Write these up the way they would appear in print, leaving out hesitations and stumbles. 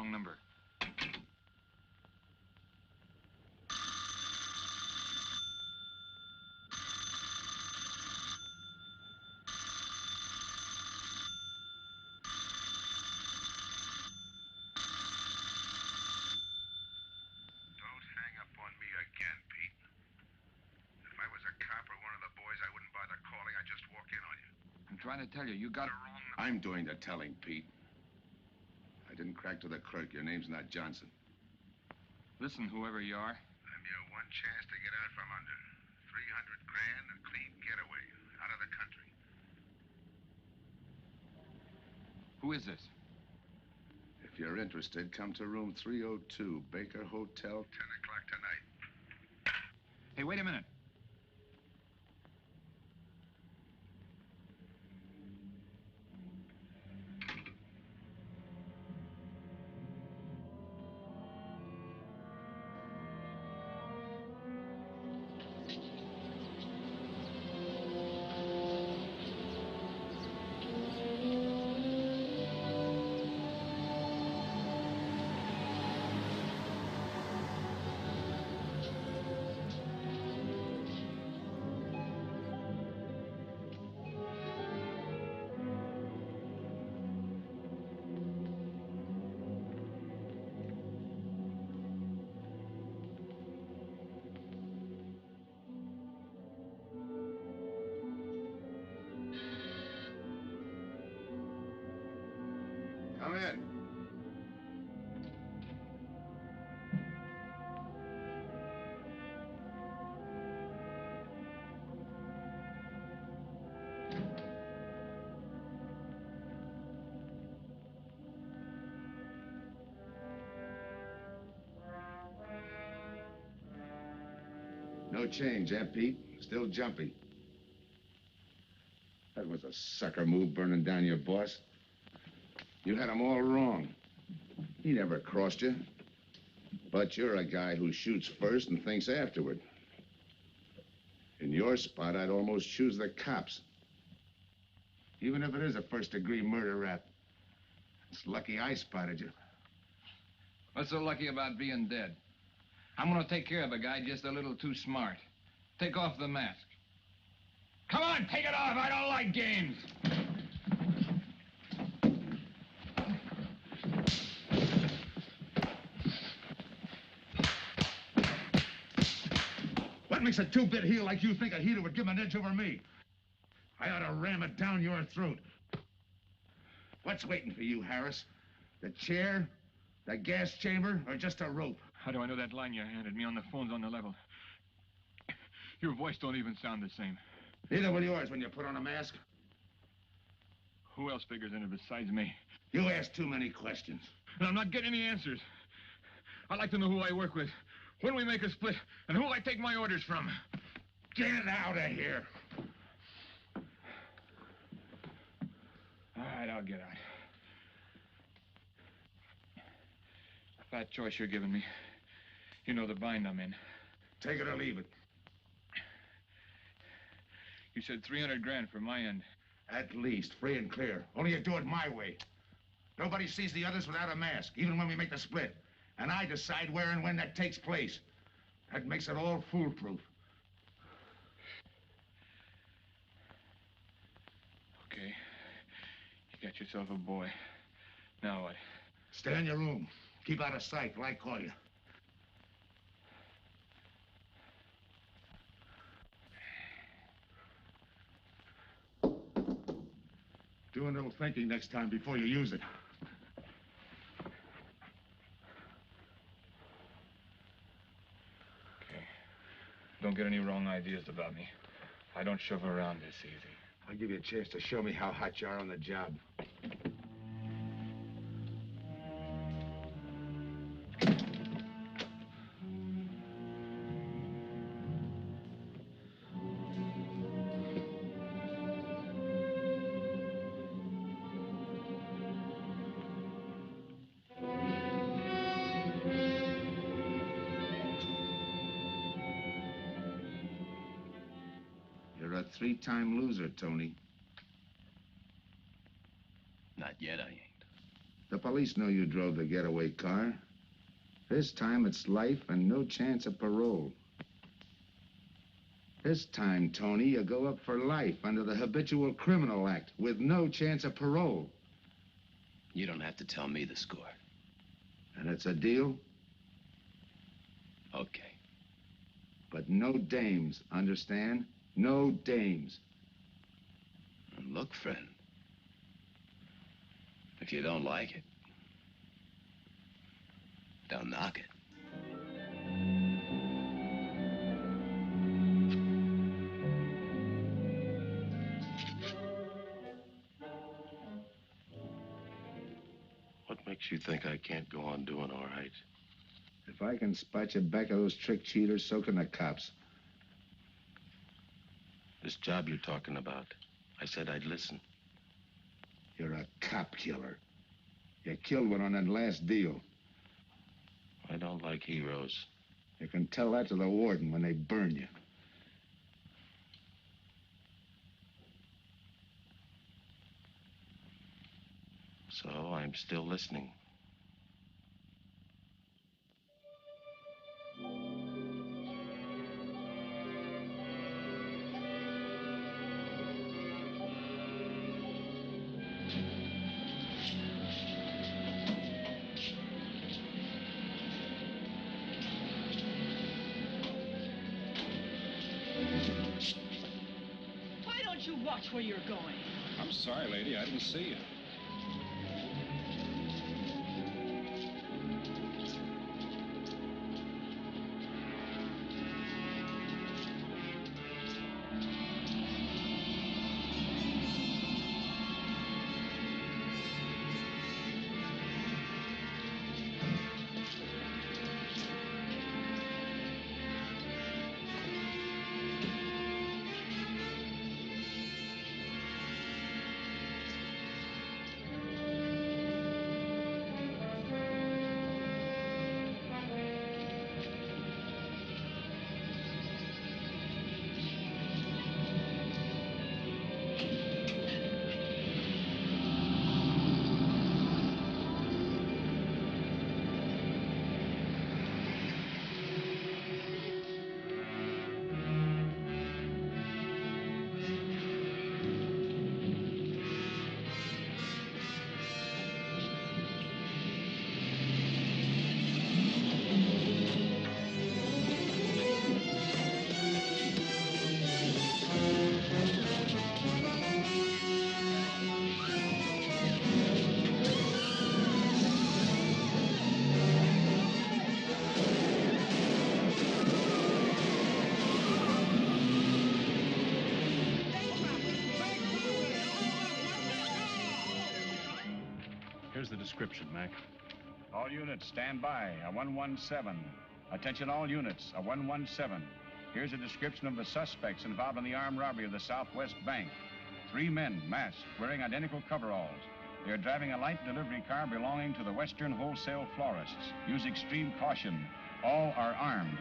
wrong number. I'm trying to tell you, you got it wrong. I'm doing the telling, Pete. I didn't crack to the clerk. Your name's not Johnson. Listen, whoever you are. I'm your one chance to get out from under. 300 grand, a clean getaway, out of the country. Who is this? If you're interested, come to room 302, Baker Hotel. 10 o'clock tonight. Hey, wait a minute. Come in. No change, eh, Pete? Still jumpy. That was a sucker move, burning down your boss. You had him all wrong. He never crossed you. But you're a guy who shoots first and thinks afterward. In your spot, I'd almost choose the cops. Even if it is a first-degree murder rap. It's lucky I spotted you. What's so lucky about being dead? I'm gonna take care of a guy just a little too smart. Take off the mask. Come on, take it off. I don't like games. What makes a two-bit heel like you think a heater would give him an edge over me? I ought to ram it down your throat. What's waiting for you, Harris? The chair, the gas chamber, or just a rope? How do I know that line you handed me on the phone's on the level? Your voice don't even sound the same. Neither will yours when you put on a mask. Who else figures in it besides me? You ask too many questions. And I'm not getting any answers. I'd like to know who I work with, when we make a split, and who I take my orders from. Get out of here. All right, I'll get out. That choice you're giving me. You know the bind I'm in. Take it or leave it. You said 300 grand for my end. At least, free and clear. Only you do it my way. Nobody sees the others without a mask, even when we make the split. And I decide where and when that takes place. That makes it all foolproof. Okay. You got yourself a boy. Now what? Stay in your room. Keep out of sight till I call you. Do a little thinking next time before you use it. Okay. Don't get any wrong ideas about me. I don't shove around this easy. I'll give you a chance to show me how hot you are on the job. You're a three-time loser, Tony. Not yet, I ain't. The police know you drove the getaway car. This time it's life and no chance of parole. This time, Tony, you go up for life under the Habitual Criminal Act with no chance of parole. You don't have to tell me the score. And it's a deal? Okay. But no dames, understand? No dames. And look, friend, if you don't like it, don't knock it. What makes you think I can't go on doing all right? If I can spot you back of those trick cheaters, so can the cops. This job you're talking about, I said I'd listen. You're a cop killer. You killed one on that last deal. I don't like heroes. You can tell that to the warden when they burn you. So I'm still listening. Why don't you watch where you're going? I'm sorry, lady. I didn't see you. Here's the description, Mac. All units, stand by. A 117. Attention all units, a 117. Here's a description of the suspects involved in the armed robbery of the Southwest Bank. 3 men, masked, wearing identical coveralls. They're driving a light delivery car belonging to the Western Wholesale Florists. Use extreme caution. All are armed.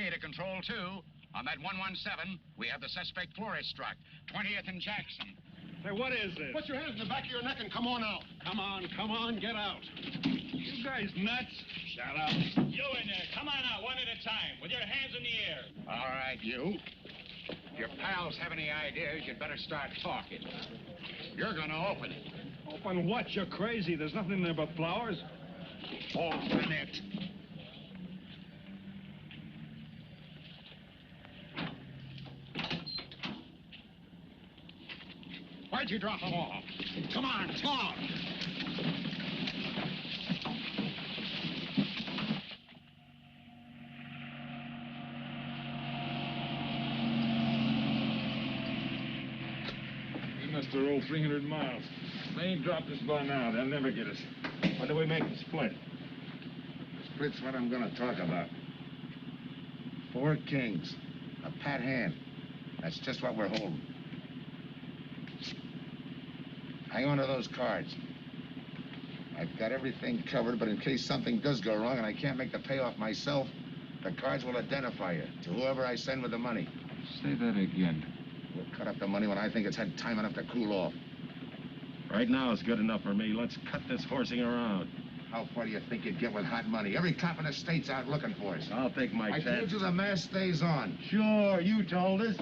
To Control 2. On that 117, we have the suspect florist struck. 20th and Jackson. Hey, what is this? Put your hands in the back of your neck and come on out. Come on, get out. You guys nuts? Shut up. You in there, come on out one at a time, with your hands in the air. All right, you. If your pals have any ideas, you'd better start talking. You're gonna open it. Open what? You're crazy. There's nothing in there but flowers. Fall for the net. Why'd you drop them off? Come on, come on. We must have rolled 300 miles. If they ain't dropped us by now, they'll never get us. When do we make the split? Split's what I'm gonna talk about. 4 kings. A pat hand. That's just what we're holding. Hang on to those cards. I've got everything covered, but in case something does go wrong and I can't make the payoff myself, the cards will identify you to whoever I send with the money. Say that again. We'll cut up the money when I think it's had time enough to cool off. Right now is good enough for me. Let's cut this horsing around. How far do you think you'd get with hot money? Every cop in the state's out looking for us. I'll take my I chance. told you the mask stays on. Sure, you told us.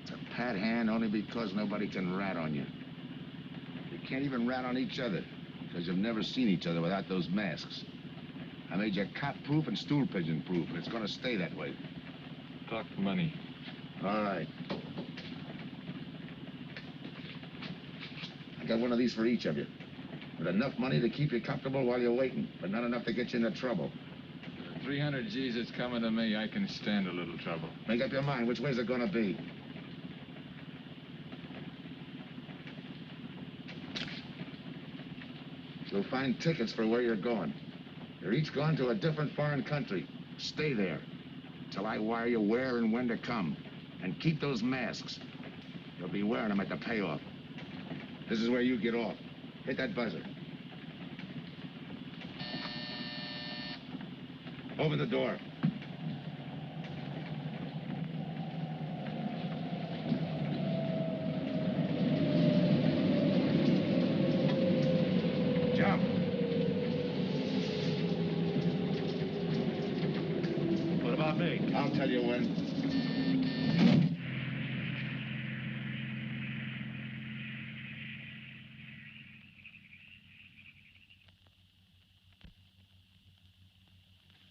It's a pat hand only because nobody can rat on you. You can't even rat on each other because you've never seen each other without those masks. I made you cop-proof and stool pigeon-proof, and it's gonna stay that way. Talk money. All right. I got one of these for each of you. With enough money to keep you comfortable while you're waiting, but not enough to get you into trouble. 300 G's that's coming to me, I can stand a little trouble. Make up your mind, which way's it gonna be? You'll find tickets for where you're going. You're each going to a different foreign country. Stay there till I wire you where and when to come. And keep those masks. You'll be wearing them at the payoff. This is where you get off. Hit that buzzer. Open the door. Jump. What about me? I'll tell you when.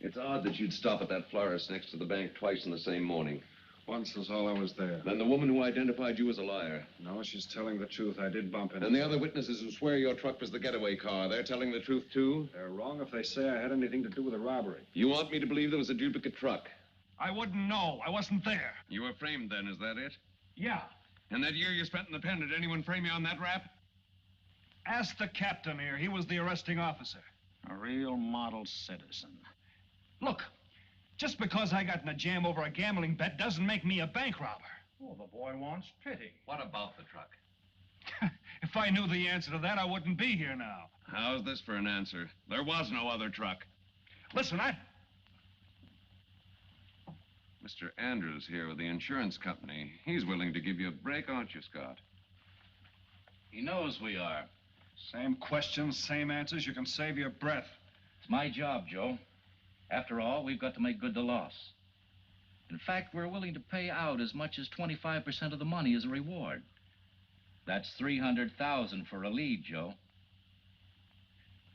It's odd that you'd stop at that florist next to the bank twice in the same morning. Once was all I was there. Then the woman who identified you as a liar. No, she's telling the truth. I did bump into And the other witnesses who swear your truck was the getaway car, they're telling the truth, too? They're wrong if they say I had anything to do with the robbery. You want me to believe there was a duplicate truck? I wouldn't know. I wasn't there. You were framed then, is that it? Yeah. And that year you spent in the pen, did anyone frame you on that rap? Ask the captain here. He was the arresting officer. A real model citizen. Look, just because I got in a jam over a gambling bet doesn't make me a bank robber. Oh, the boy wants pity. What about the truck? If I knew the answer to that, I wouldn't be here now. How's this for an answer? There was no other truck. Listen, Mr. Andrews here with the insurance company. He's willing to give you a break, aren't you, Scott? He knows we are. Same questions, same answers. You can save your breath. It's my job, Joe. After all, we've got to make good the loss. In fact, we're willing to pay out as much as 25% of the money as a reward. That's $300,000 for a lead, Joe.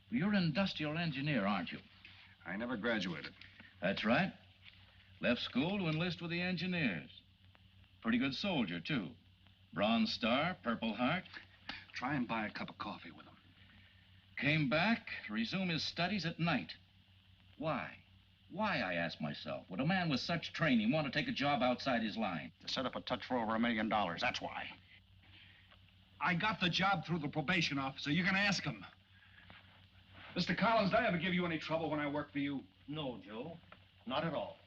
You're an industrial engineer, aren't you? I never graduated. That's right. Left school to enlist with the engineers. Pretty good soldier, too. Bronze Star, Purple Heart. Try and buy a cup of coffee with him. Came back to resume his studies at night. Why? Why, I ask myself, would a man with such training want to take a job outside his line? To set up a touch for over $1 million, that's why. I got the job through the probation officer. You can ask him. Mr. Collins, did I ever give you any trouble when I worked for you? No, Joe. Not at all.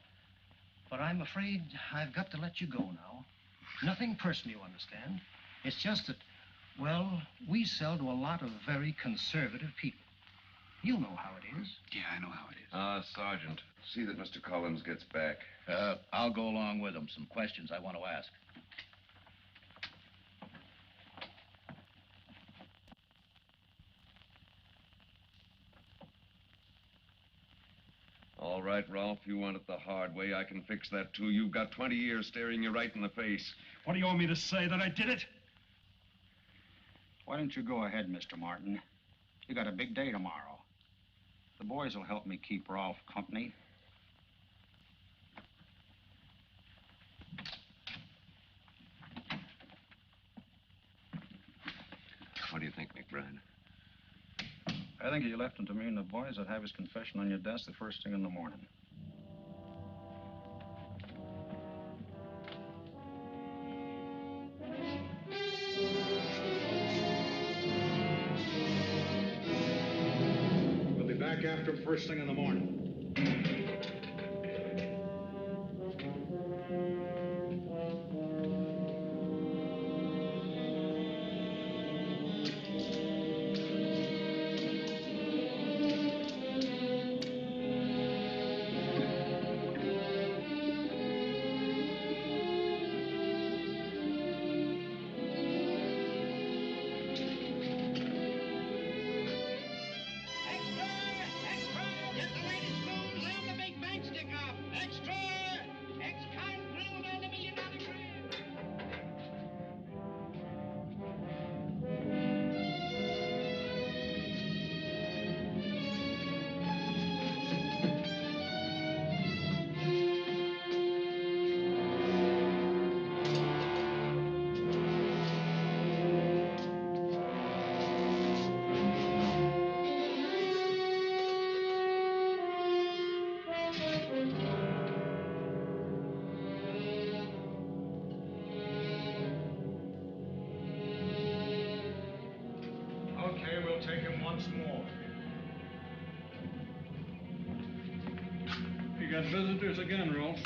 But I'm afraid I've got to let you go now. Nothing personal, you understand. It's just that, well, we sell to a lot of very conservative people. You know how it is. Yeah, I know how it is. Sergeant, see that Mr. Collins gets back. I'll go along with him. Some questions I want to ask. All right, Rolfe, you want it the hard way. I can fix that, too. You've got 20 years staring you right in the face. What do you want me to say, that I did it? Why don't you go ahead, Mr. Martin? You got a big day tomorrow. The boys will help me keep Rolfe company. What do you think, McBride? I think you left him to me and the boys. I'd have his confession on your desk the first thing in the morning. We'll be back after him first thing in the morning. Okay, we'll take him once more. You got visitors again, Rolfe.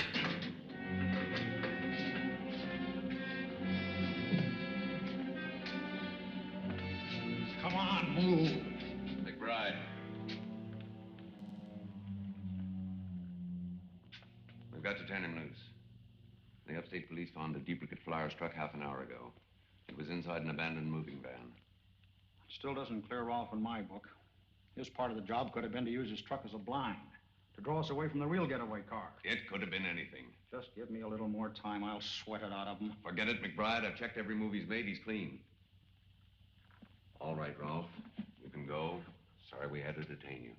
Come on, move. McBride. We've got to turn him loose. The upstate police found a duplicate flyer struck half an hour ago. It was inside an abandoned moving van. Still doesn't clear Rolfe in my book. His part of the job could have been to use his truck as a blind, to draw us away from the real getaway car. It could have been anything. Just give me a little more time. I'll sweat it out of him. Forget it, McBride. I've checked every move he's made. He's clean. All right, Rolfe. You can go. Sorry we had to detain you.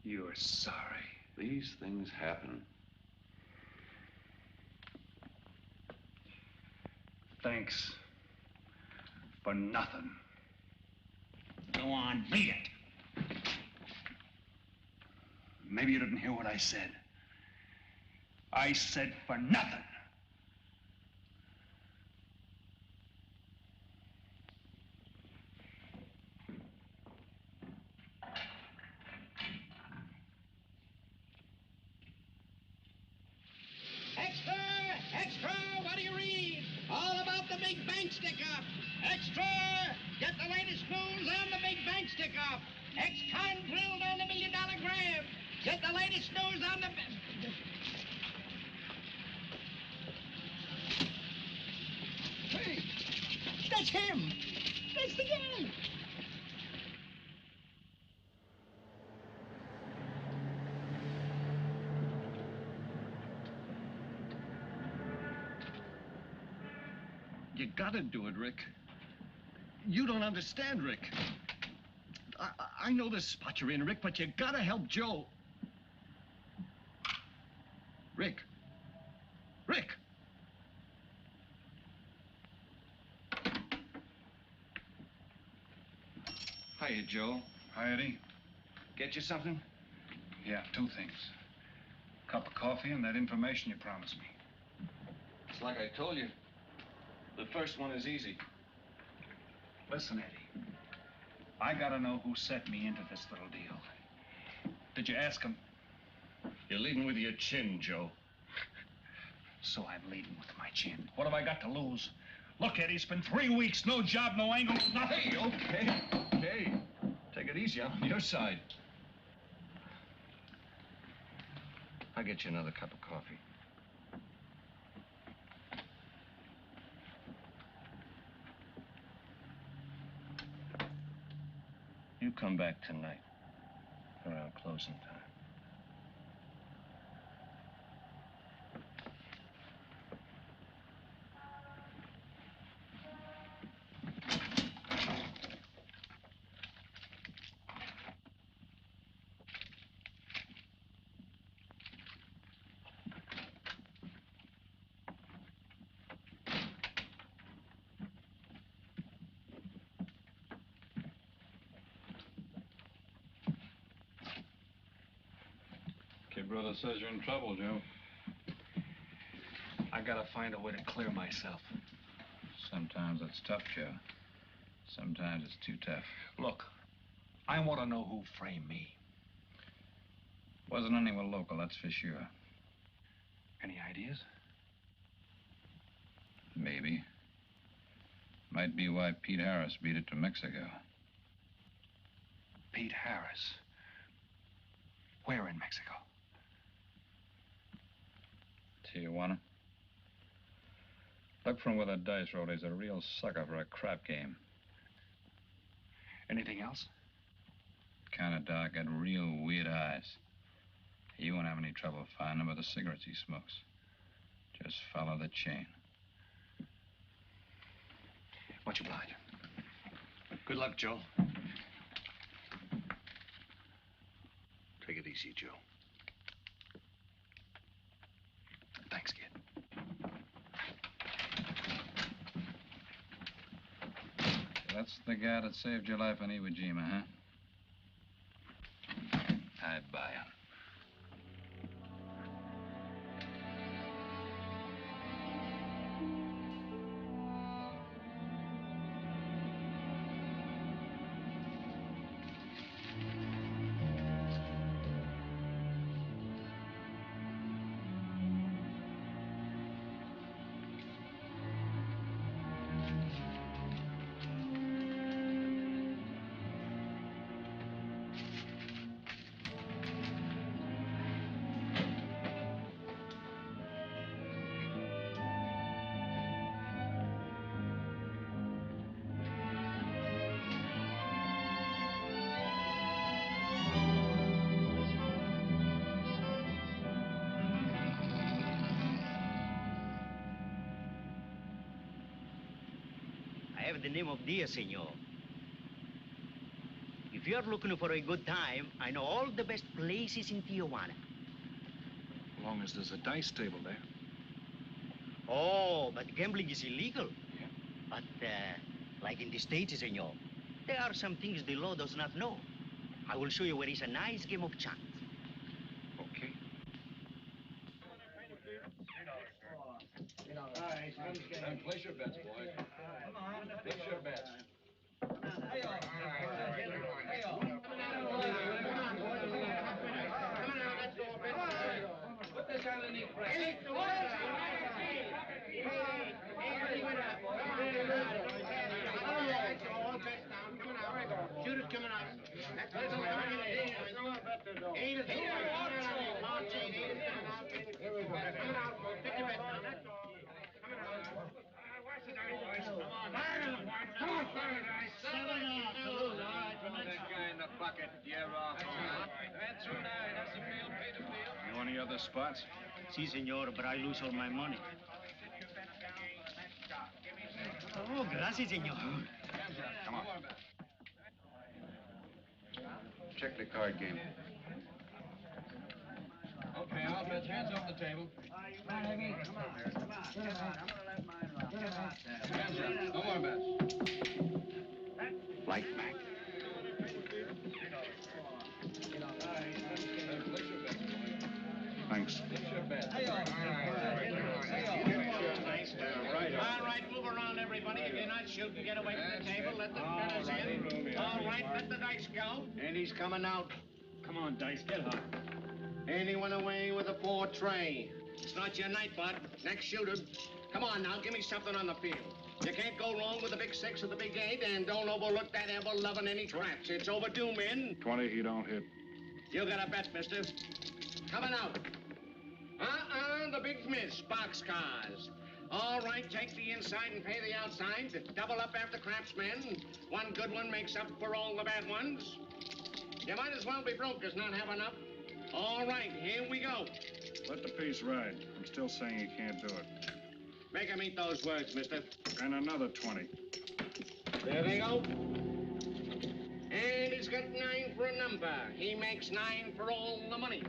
You're sorry. These things happen. Thanks. For nothing. Go on, beat it. Maybe you didn't hear what I said. I said for nothing. Extra! Extra! What do you read? All about the big bank stick-up. Extra! Get the latest news on the big bank stick-up. Ex-con drilled on the $1 million grab. Get the latest news on the... Hey! That's him! That's the guy! You gotta do it, Rick. You don't understand, Rick. I know this spot you're in, Rick, but you gotta help Joe. Rick. Rick! Hiya, Joe. Hi, Eddie. Get you something? Yeah, 2 things. Cup of coffee and that information you promised me. It's like I told you. The first one is easy. Listen, Eddie. I gotta know who set me into this little deal. Did you ask him? You're leading with your chin, Joe. So I'm leading with my chin. What have I got to lose? Look, Eddie, it's been 3 weeks. No job, no angle, nothing. Hey, okay. Take it easy. I'm on your side. I'll get you another cup of coffee. You come back tonight, around closing time. brother says you're in trouble, Joe. I gotta find a way to clear myself. Sometimes it's tough, Joe. Sometimes it's too tough. Look, I want to know who framed me. Wasn't anyone local, that's for sure. Any ideas? Maybe. Might be why Pete Harris beat it to Mexico. Pete Harris? Where in Mexico? Tijuana. Look from where the dice rolled. He's a real sucker for a crap game. Anything else? Kind of dark, got real weird eyes. You won't have any trouble finding him with the cigarettes he smokes. Just follow the chain. Much obliged. Good luck, Joe. Take it easy, Joe. Thanks, kid. That's the guy that saved your life in Iwo Jima, huh? I buy him. I have the name of Diaz, senor. If you're looking for a good time, I know all the best places in Tijuana. As long as there's a dice table there. Oh, but gambling is illegal. Yeah. But, like in the States, senor, there are some things the law does not know. I will show you where is a nice game of chance. Okay. Place your bets, boys. Place your bets. Put this underneath. Shoot it coming out. You any other spots? Si, senor, but I lose all my money. Oh, gracias, senor. Come on. Check the card game. Okay, I'll bet hands off the table. Hands up. No more bets. Like Mac. Thanks. All right, move around, everybody. If you're not shooting, get away from the table. Let the fellas in. All right, let the dice go. And he's coming out. Come on, Dice, get hot. And he went away with a 4 tray. It's not your night, bud. Next shooter. Come on now, give me something on the field. You can't go wrong with the big 6 or the big 8, and don't overlook that ever-loving any traps. It's overdue, men. 20, he don't hit. You got a bet, mister. Coming out. The big miss, boxcars. All right, take the inside and pay the outside. Double up after craftsmen. One good one makes up for all the bad ones. You might as well be broke as not have enough. All right, here we go. Let the piece ride. I'm still saying he can't do it. Make him eat those words, mister. And another 20. There they go. And he's got 9 for a number. He makes 9 for all the money.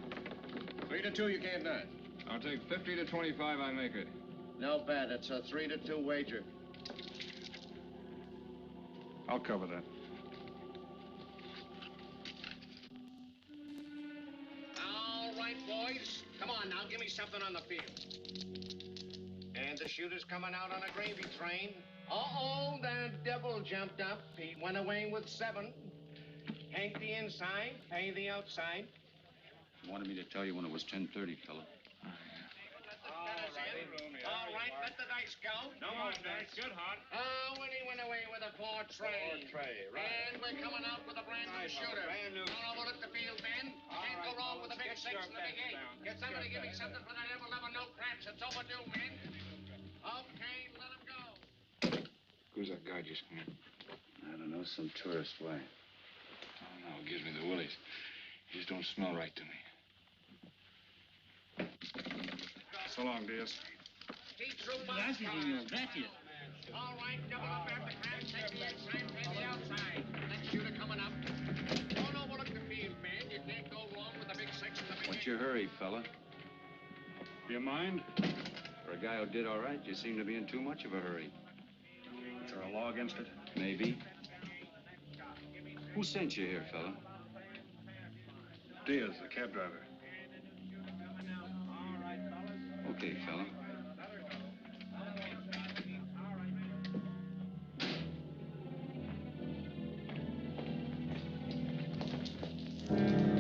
3 to 2, you can't do it. I'll take 50 to 25, I make it. No bad. It's a 3 to 2 wager. I'll cover that. All right, boys. boys. Come on now, give me something on the field. And the shooter's coming out on a gravy train. Uh-oh, the devil jumped up. He went away with 7. Hank the inside, pay the outside. You wanted me to tell you when it was 10:30, fella. All right, let the dice go. No more dice. Good, Hot. Oh, and he went away with a 4 tray. 4 tray, right. And we're coming out with a brand new shooter. Brand new. Don't overlook the field, Ben. Can't go wrong with a big 6 and a big 8. Get somebody to give me something for that ever no craps. It's overdue, men. Okay, let him go. Who's that guy just come in? I don't know, some tourist. Why? Oh, no, it gives me the willies. He just don't smell right to me. So long, Diaz. Gracias, señor. Gracias. All right, double up after craps. Take the inside, pay the outside. Next shooter coming up. Don't overlook the field, man. You can't go wrong with the big 6 and the big 8. What's your hurry, fella? You mind? For a guy who did all right, you seem to be in too much of a hurry. Is there a law against it? Maybe. Who sent you here, fella? Diaz, the cab driver. Okay, fella.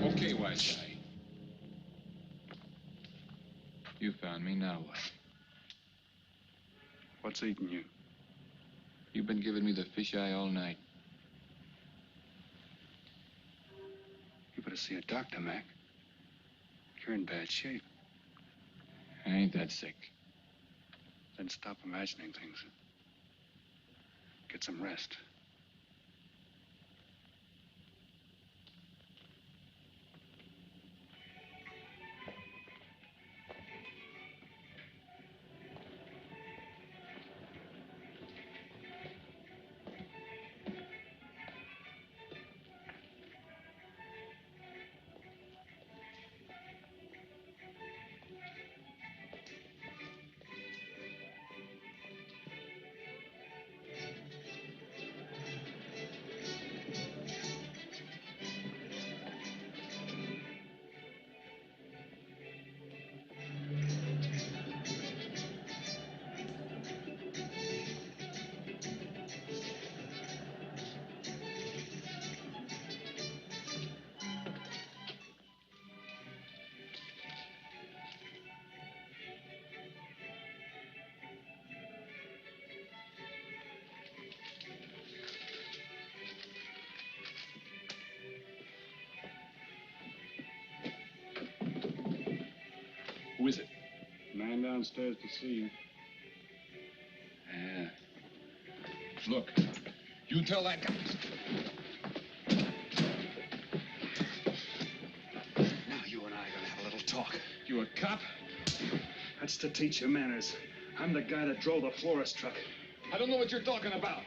Okay, wise guy. You found me, now what? What's eating you? You've been giving me the fisheye all night. You better see a doctor, Mac. You're in bad shape. I ain't that sick. Then stop imagining things. Get some rest. Who is it? Man downstairs to see you. Yeah. Look, you tell that guy. Now you and I are gonna have a little talk. You a cop? That's to teach you manners. I'm the guy that drove the florist truck. I don't know what you're talking about.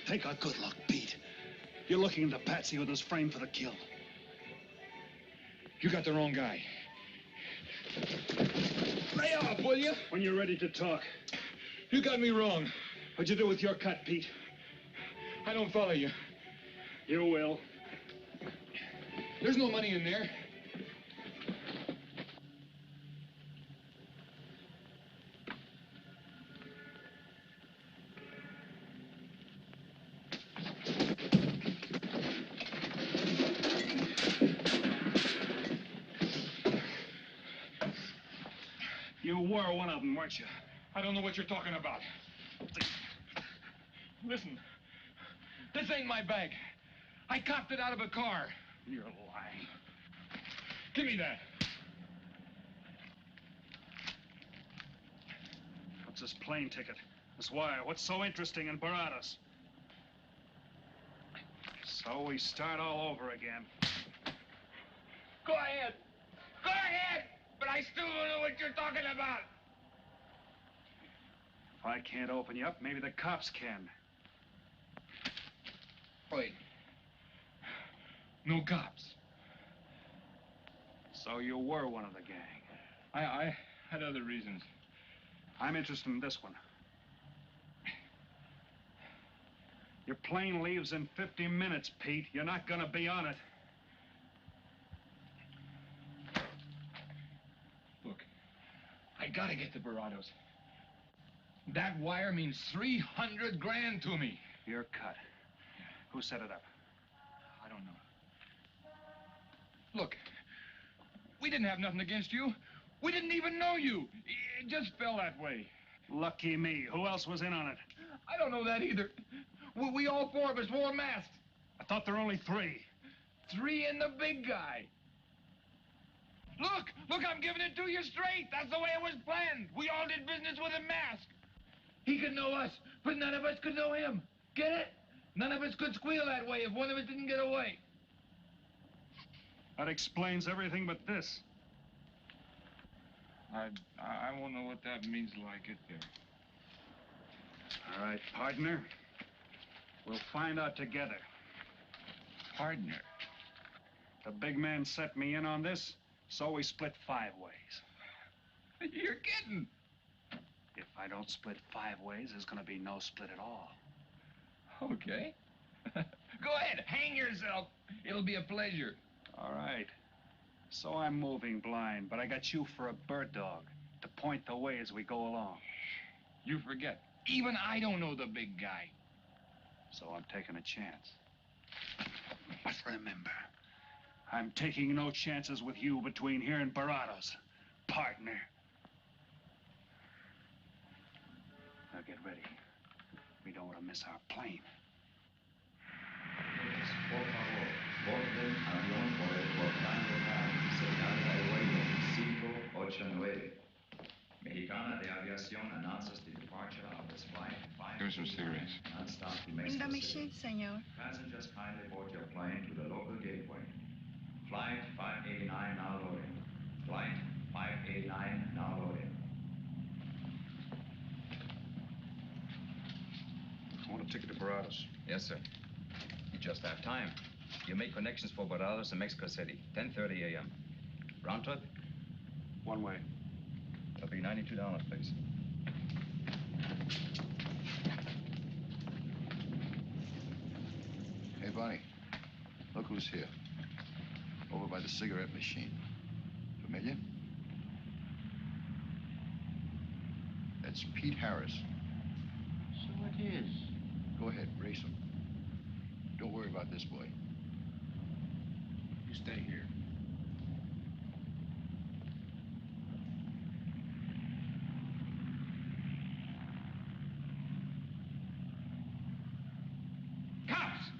Take a good look, Pete. You're looking into Patsy with his frame for the kill. You got the wrong guy. Lay off, will you? When you're ready to talk. You got me wrong. What'd you do with your cut, Pete? I don't follow you. You will. There's no money in there. You were one of them, weren't you? I don't know what you're talking about. Listen, this ain't my bag. I copped it out of a car. You're lying. Give me that. What's this plane ticket? This wire? What's so interesting in Baradas? So we start all over again. Go ahead. Go ahead. But I still don't know what you're talking about. If I can't open you up, maybe the cops can. Wait. No cops. So you were one of the gang. I had other reasons. I'm interested in this one. Your plane leaves in 50 minutes, Pete. You're not gonna be on it. gotta get the Barados. That wire means 300 grand to me. You're cut. Who set it up? I don't know. Look, we didn't have nothing against you. We didn't even know you. It just fell that way. Lucky me. Who else was in on it? I don't know that either. We all four of us wore masks. I thought there were only 3. 3 and the big guy. Look, I'm giving it to you straight. That's the way it was planned. We all did business with a mask. He could know us, but none of us could know him. Get it? None of us could squeal that way if one of us didn't get away. That explains everything but this. I won't know what that means till I get there. All right, partner. We'll find out together. Partner? The big man set me in on this, so we split 5 ways. You're kidding. If I don't split 5 ways, there's gonna be no split at all. Okay. Go ahead, hang yourself. It'll be a pleasure. All right. So I'm moving blind, but I got you for a bird dog to point the way as we go along. You forget. Even I don't know the big guy. So I'm taking a chance. But remember, I'm taking no chances with you between here and Barados, partner. Now get ready. We don't want to miss our plane. Por favor, borden avión por el portán local, señal de aeropuerto 589. Mexicana de Aviación announces the departure of this flight 5. Give me some cigarettes. Non-stop to In Mexico the City. machine, senor. Passengers kindly board your plane to the local gateway. Flight 589 now loading. Flight 589 now loading. I want a ticket to Barados. Yes, sir. You just have time. You make connections for Barados in Mexico City, 10:30 a.m. Round trip? One way. That'll be $92, please. Hey, Bonnie, look who's here. Over by the cigarette machine. Familiar? That's Pete Harris. So it is. Go ahead, race him. Don't worry about this boy. You stay here. Cops!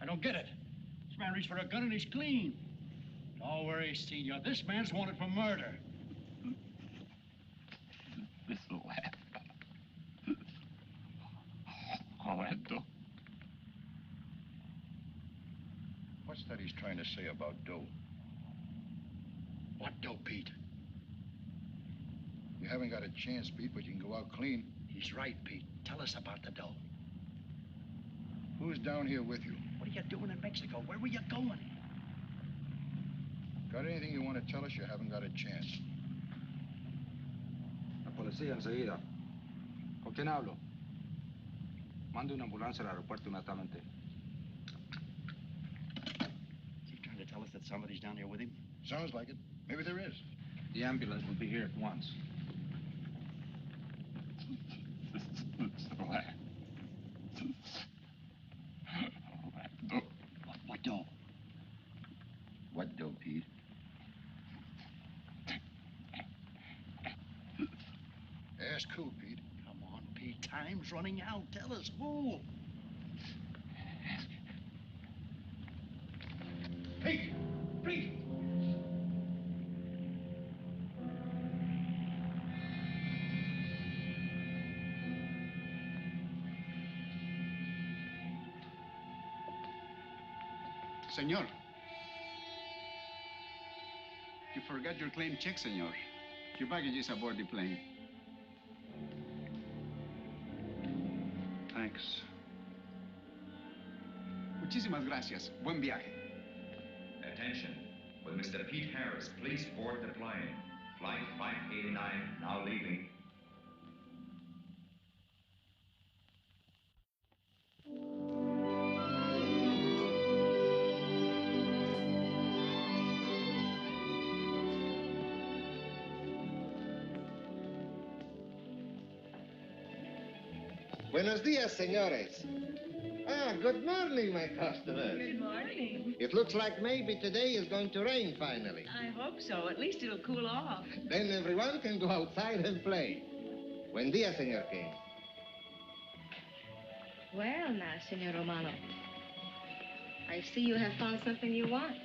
I don't get it. This man reached for a gun and he's clean. Don't worry, Senor. This man's wanted for murder. This laugh. All that dough. What's that he's trying to say about dough? What dough, Pete? You haven't got a chance, Pete, but you can go out clean. He's right, Pete. Tell us about the dough. Who's down here with you? What are you doing in Mexico? Where were you going? Got anything you want to tell us? You haven't got a chance. La policía enseguida. ¿Con quién hablo? Mande una ambulancia al aeropuerto inmediatamente. Is he trying to tell us that somebody's down here with him? Sounds like it. Maybe there is. The ambulance will be here at once. What dough? What dough, Pete? Ask who, Pete? Come on, Pete. Time's running out. Tell us who. Pete! Pete! Senor. You forgot your claim check, senor. Your baggage is aboard the plane. Thanks. Muchísimas gracias. Buen viaje. Attention. Will Mr. Pete Harris please board the plane? Flight 589 now leaving. Buenos dias, senores. Ah, good morning, my customers. Good morning. It looks like maybe today is going to rain finally. I hope so. At least it'll cool off. Then everyone can go outside and play. Buen dia, Senor King. Well, now, Senor Romano, I see you have found something you want.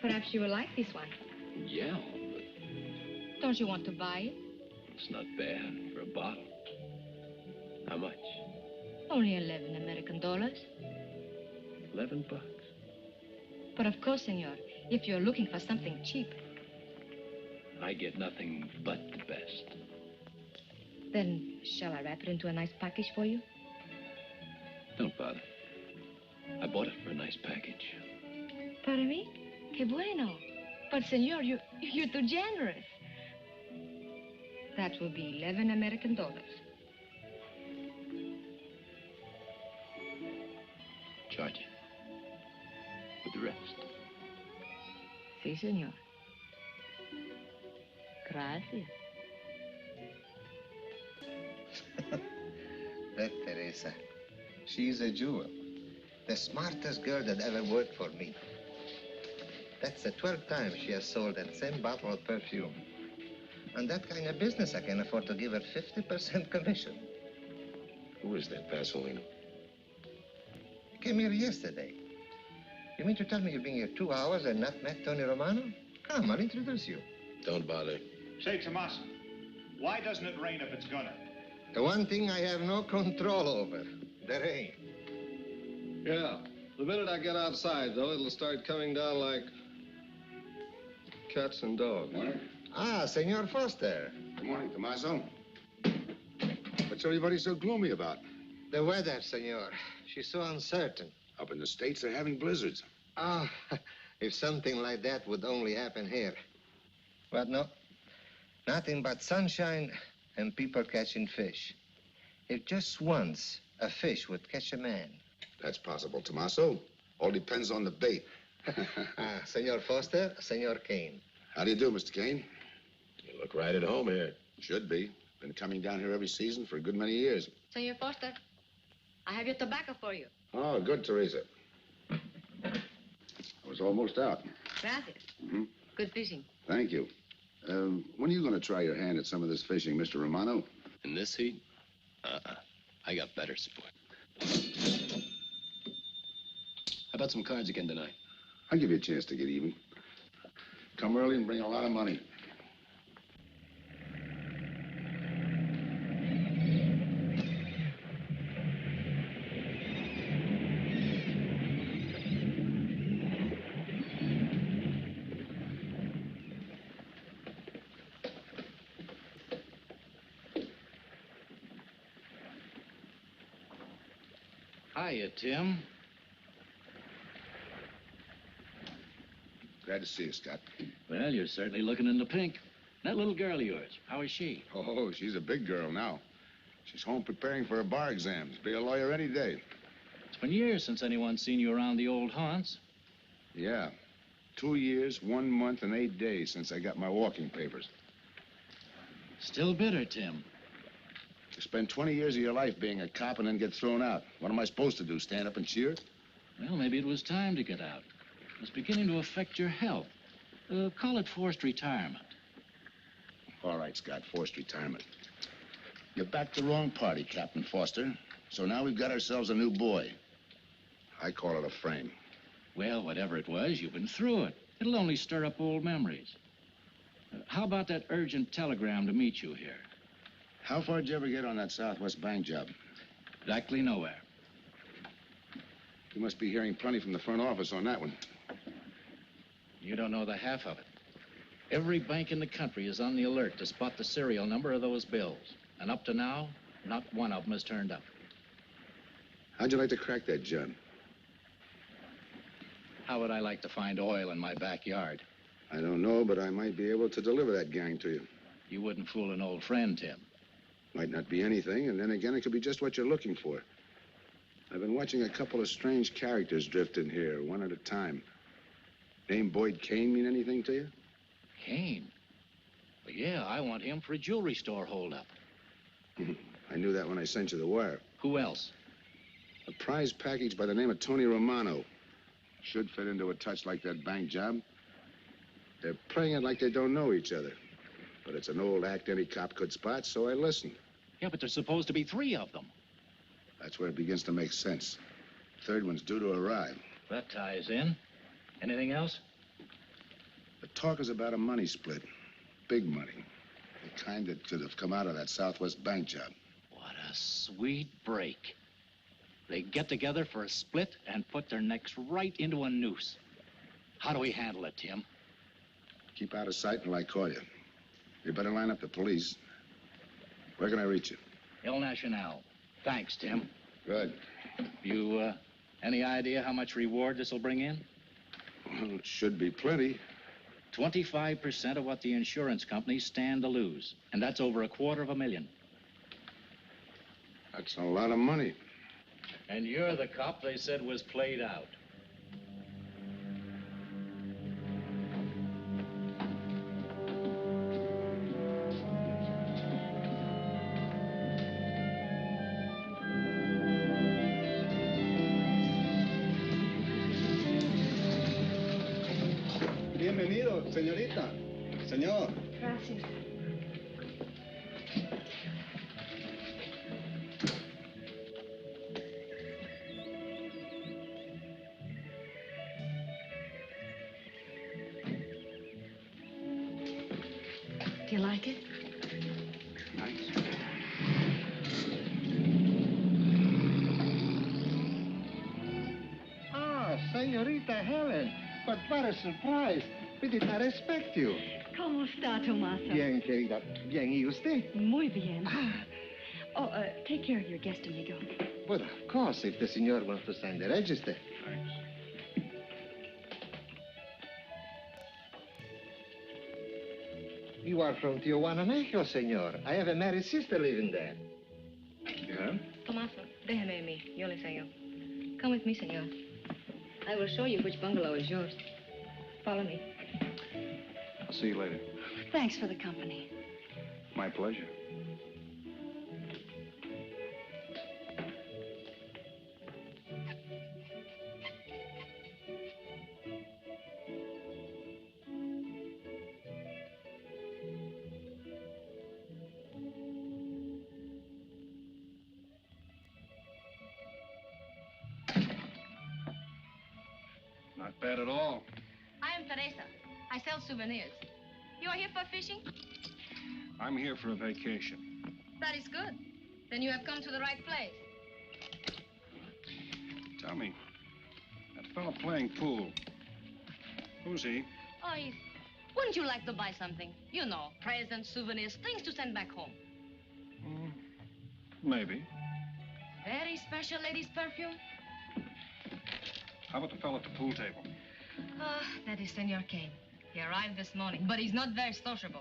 Perhaps you will like this one. Yeah, Don't you want to buy it? it's not bad for a bottle. How much? Only 11 American dollars. $11. But of course, senor, if you're looking for something cheap, I get nothing but the best. then shall I wrap it into a nice package for you? Don't bother. I bought it for a nice package. Para mí? Que bueno. But, senor, you're too generous. That will be 11 American dollars. Charge it. With the rest. Si, senor. Gracias. That Teresa, she's a jewel. The smartest girl that ever worked for me. That's the 12th time she has sold that same bottle of perfume. On that kind of business, I can afford to give her 50% commission. Who is that Vaseline? Came here yesterday. You mean to tell me you've been here 2 hours and not met Tony Romano? Come, I'll introduce you. Don't bother. Say, Tomas, why doesn't it rain if it's gonna? The one thing I have no control over, the rain. Yeah. The minute I get outside, though, it'll start coming down like cats and dogs. Ah, Senor Foster. Good morning, Tommaso. What's everybody so gloomy about? The weather, senor. She's so uncertain. Up in the States, they're having blizzards. Ah, if something like that would only happen here. But no, nothing but sunshine and people catching fish. If just once a fish would catch a man. That's possible, Tommaso. All depends on the bait. Senor Foster, Senor Kane. How do you do, Mr. Kane? You look right at home here. Should be. Been coming down here every season for a good many years. Senor Foster, I have your tobacco for you. Oh, good, Teresa. I was almost out. Gracias. Mm-hmm. Good fishing. Thank you. When are you going to try your hand at some of this fishing, Mr. Romano? In this heat? I got better sport. How about some cards again tonight? I'll give you a chance to get even. Come early and bring a lot of money. Hiya, Tim. Glad to see you, Scott. Well, you're certainly looking in the pink. That little girl of yours, how is she? Oh, she's a big girl now. She's home preparing for her bar exams. Be a lawyer any day. It's been years since anyone's seen you around the old haunts. Yeah. 2 years, 1 month, and 8 days since I got my walking papers. Still bitter, Tim. You spend 20 years of your life being a cop and then get thrown out. What am I supposed to do, stand up and cheer? Well, maybe it was time to get out. It was beginning to affect your health. Call it forced retirement. All right, Scott, forced retirement. You backed the wrong party, Captain Foster. So now we've got ourselves a new boy. I call it a frame. Well, whatever it was, you've been through it. It'll only stir up old memories. How about that urgent telegram to meet you here? How far did you ever get on that Southwest Bank job? Exactly nowhere. You must be hearing plenty from the front office on that one. You don't know the half of it. Every bank in the country is on the alert to spot the serial number of those bills. And up to now, not one of them has turned up. How'd you like to crack that, John? How would I like to find oil in my backyard? I don't know, but I might be able to deliver that gang to you. You wouldn't fool an old friend, Tim. Might not be anything, and then again, it could be just what you're looking for. I've been watching a couple of strange characters drift in here, one at a time. Name Boyd Kane mean anything to you? Kane? Well, yeah, I want him for a jewelry store holdup. I knew that when I sent you the wire. Who else? A prize package by the name of Tony Romano. Should fit into a touch like that bank job. They're playing it like they don't know each other. But it's an old act any cop could spot, so I listened. Yeah, but there's supposed to be 3 of them. That's where it begins to make sense. Third one's due to arrive. That ties in. Anything else? The talk is about a money split. Big money. The kind that could have come out of that Southwest bank job. What a sweet break. They get together for a split and put their necks right into a noose. How do we handle it, Tim? Keep out of sight until I call you. You better line up the police. Where can I reach you? El Nacional. Thanks, Tim. Good. You, any idea how much reward this will bring in? Well, it should be plenty. 25% of what the insurance companies stand to lose. And that's over $250,000. That's a lot of money. And you're the cop they said was played out. Bienvenido, señorita. Señor. Gracias. Do you like it? Nice. Ah, Señorita Helen. But what a surprise. We did not expect you. ¿Cómo está, Tomaso? Bien, querida. Bien, ¿y usted? Muy bien. Oh, take care of your guest, amigo. But of course, if the senor wants to sign the register. Thanks. You are from Tijuana, Mexico, senor. I have a married sister living there. Yeah? Tomaso, déjeme a mí. Yo le enseño. Come with me, senor. I will show you which bungalow is yours. Follow me. I'll see you later. Thanks for the company. My pleasure. Not bad at all. I am Teresa. I sell souvenirs. You are here for fishing? I'm here for a vacation. That is good. Then you have come to the right place. Tell me, that fellow playing pool, who's he? Oh, wouldn't you like to buy something? You know, presents, souvenirs, things to send back home. Maybe. Very special ladies' perfume. How about the fellow at the pool table? That is Senor Payne. He arrived this morning, but he's not very sociable.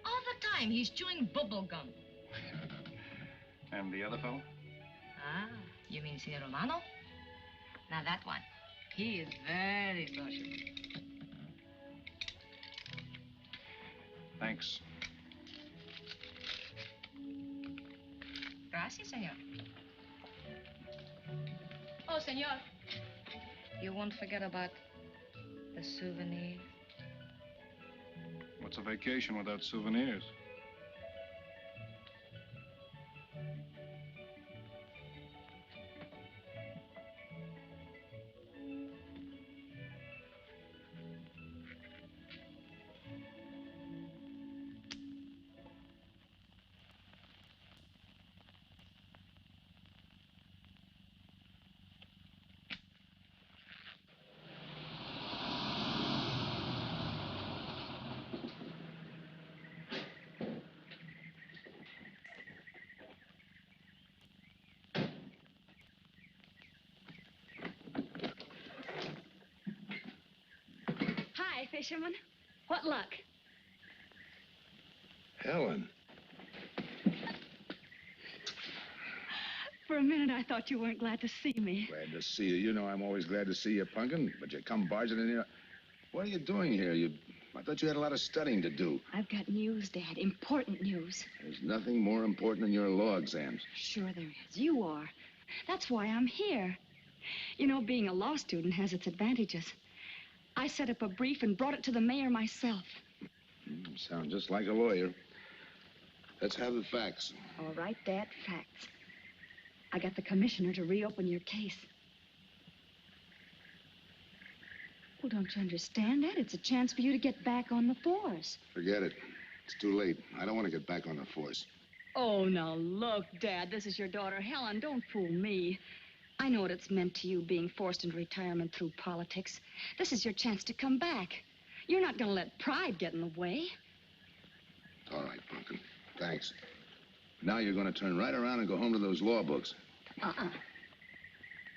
All the time, he's chewing bubble gum. And the other fellow? Ah, you mean Senor Romano? Now, that one. He is very sociable. Thanks. Gracias, senor. Oh, senor. You won't forget about the souvenirs. What's a vacation without souvenirs? Hi, fisherman. What luck? Helen. For a minute, I thought you weren't glad to see me. Glad to see you. You know I'm always glad to see you, Punkin, but you come barging in here. What are you doing here? You I thought you had a lot of studying to do. I've got news, Dad. Important news. There's nothing more important than your law exams. Sure there is. You are. That's why I'm here. You know, being a law student has its advantages. I set up a brief and brought it to the mayor myself. You sound just like a lawyer. Let's have the facts. All right, Dad, facts. I got the commissioner to reopen your case. Well, don't you understand that? It's a chance for you to get back on the force. Forget it. It's too late. I don't want to get back on the force. Oh, now look, Dad, this is your daughter, Helen. Don't fool me. I know what it's meant to you, being forced into retirement through politics. This is your chance to come back. You're not going to let pride get in the way. All right, Pumpkin. Thanks. Now you're going to turn right around and go home to those law books.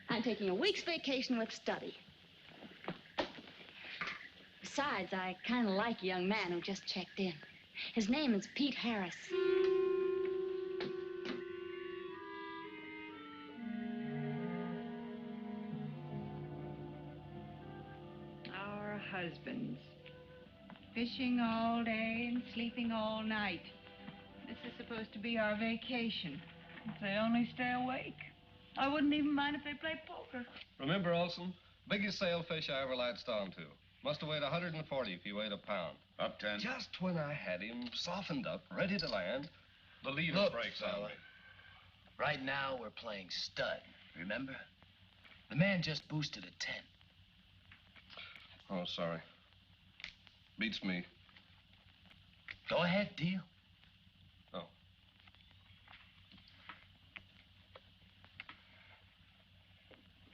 I'm taking a week's vacation with study. Besides, I kind of like a young man who just checked in. His name is Pete Harris. Our husbands. Fishing all day and sleeping all night. This is supposed to be our vacation. If they only stay awake. I wouldn't even mind if they play poker. Remember, Olson, biggest sailfish I ever latched onto. Must have weighed 140 if he weighed a pound. Up 10. Just when I had him softened up, ready to land, the leader Look, breaks on fella. me. Right now, we're playing stud, remember? The man just boosted a 10. Oh, sorry. Beats me. Go ahead, deal. Oh.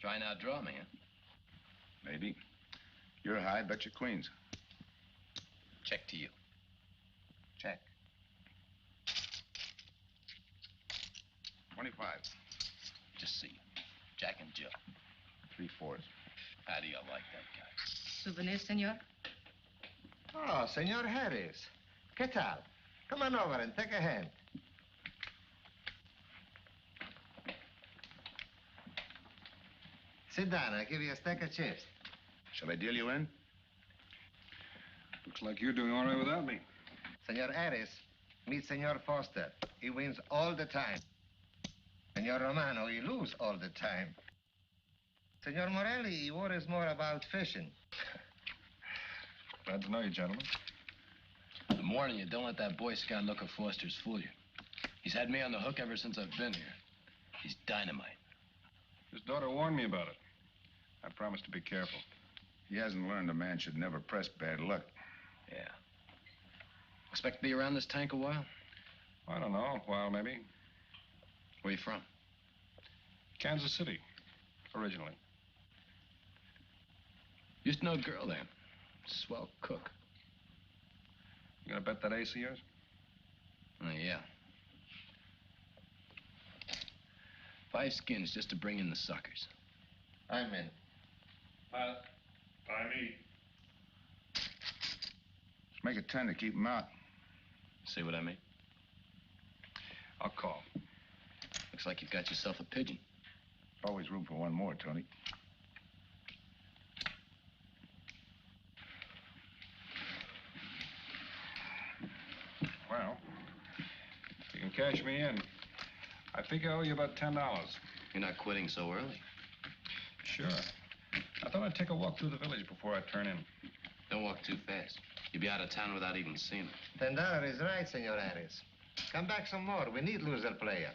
Try and outdraw me, huh? Maybe. You're high, bet your queens. Check to you. Check. 25. Just see. Jack and Jill. 3/4. How do you like that guy? Souvenir, senor? Oh, Senor Harris. ¿Qué tal? Come on over and take a hand. Sit down. I'll give you a stack of chips. Shall I deal you in? Looks like you're doing all right without me. Senor Harris, meet Senor Foster. He wins all the time. Senor Romano, he loses all the time. Senor Morelli, he worries more about fishing. Glad to know you, gentlemen. I'm warning you, don't let that Boy Scout look of Foster's fool you. He's had me on the hook ever since I've been here. He's dynamite. His daughter warned me about it. I promised to be careful. He hasn't learned a man should never press bad luck. Yeah. Expect to be around this tank a while? I don't know, a while maybe. Where you from? Kansas City, originally. Used to know a girl there. Swell cook. You gonna bet that ace of yours? Oh, yeah. 5 skins just to bring in the suckers. I'm in. By me. Let's make it 10 to keep him out. See what I mean? I'll call. Looks like you've got yourself a pigeon. Always room for one more, Tony. Well, if you can cash me in, I think I owe you about $10. You're not quitting so early. Sure. I thought I'd take a walk through the village before I turn in. Don't walk too fast. You'll be out of town without even seeing it. $10 is right, Senor Harris. Come back some more. We need loser player.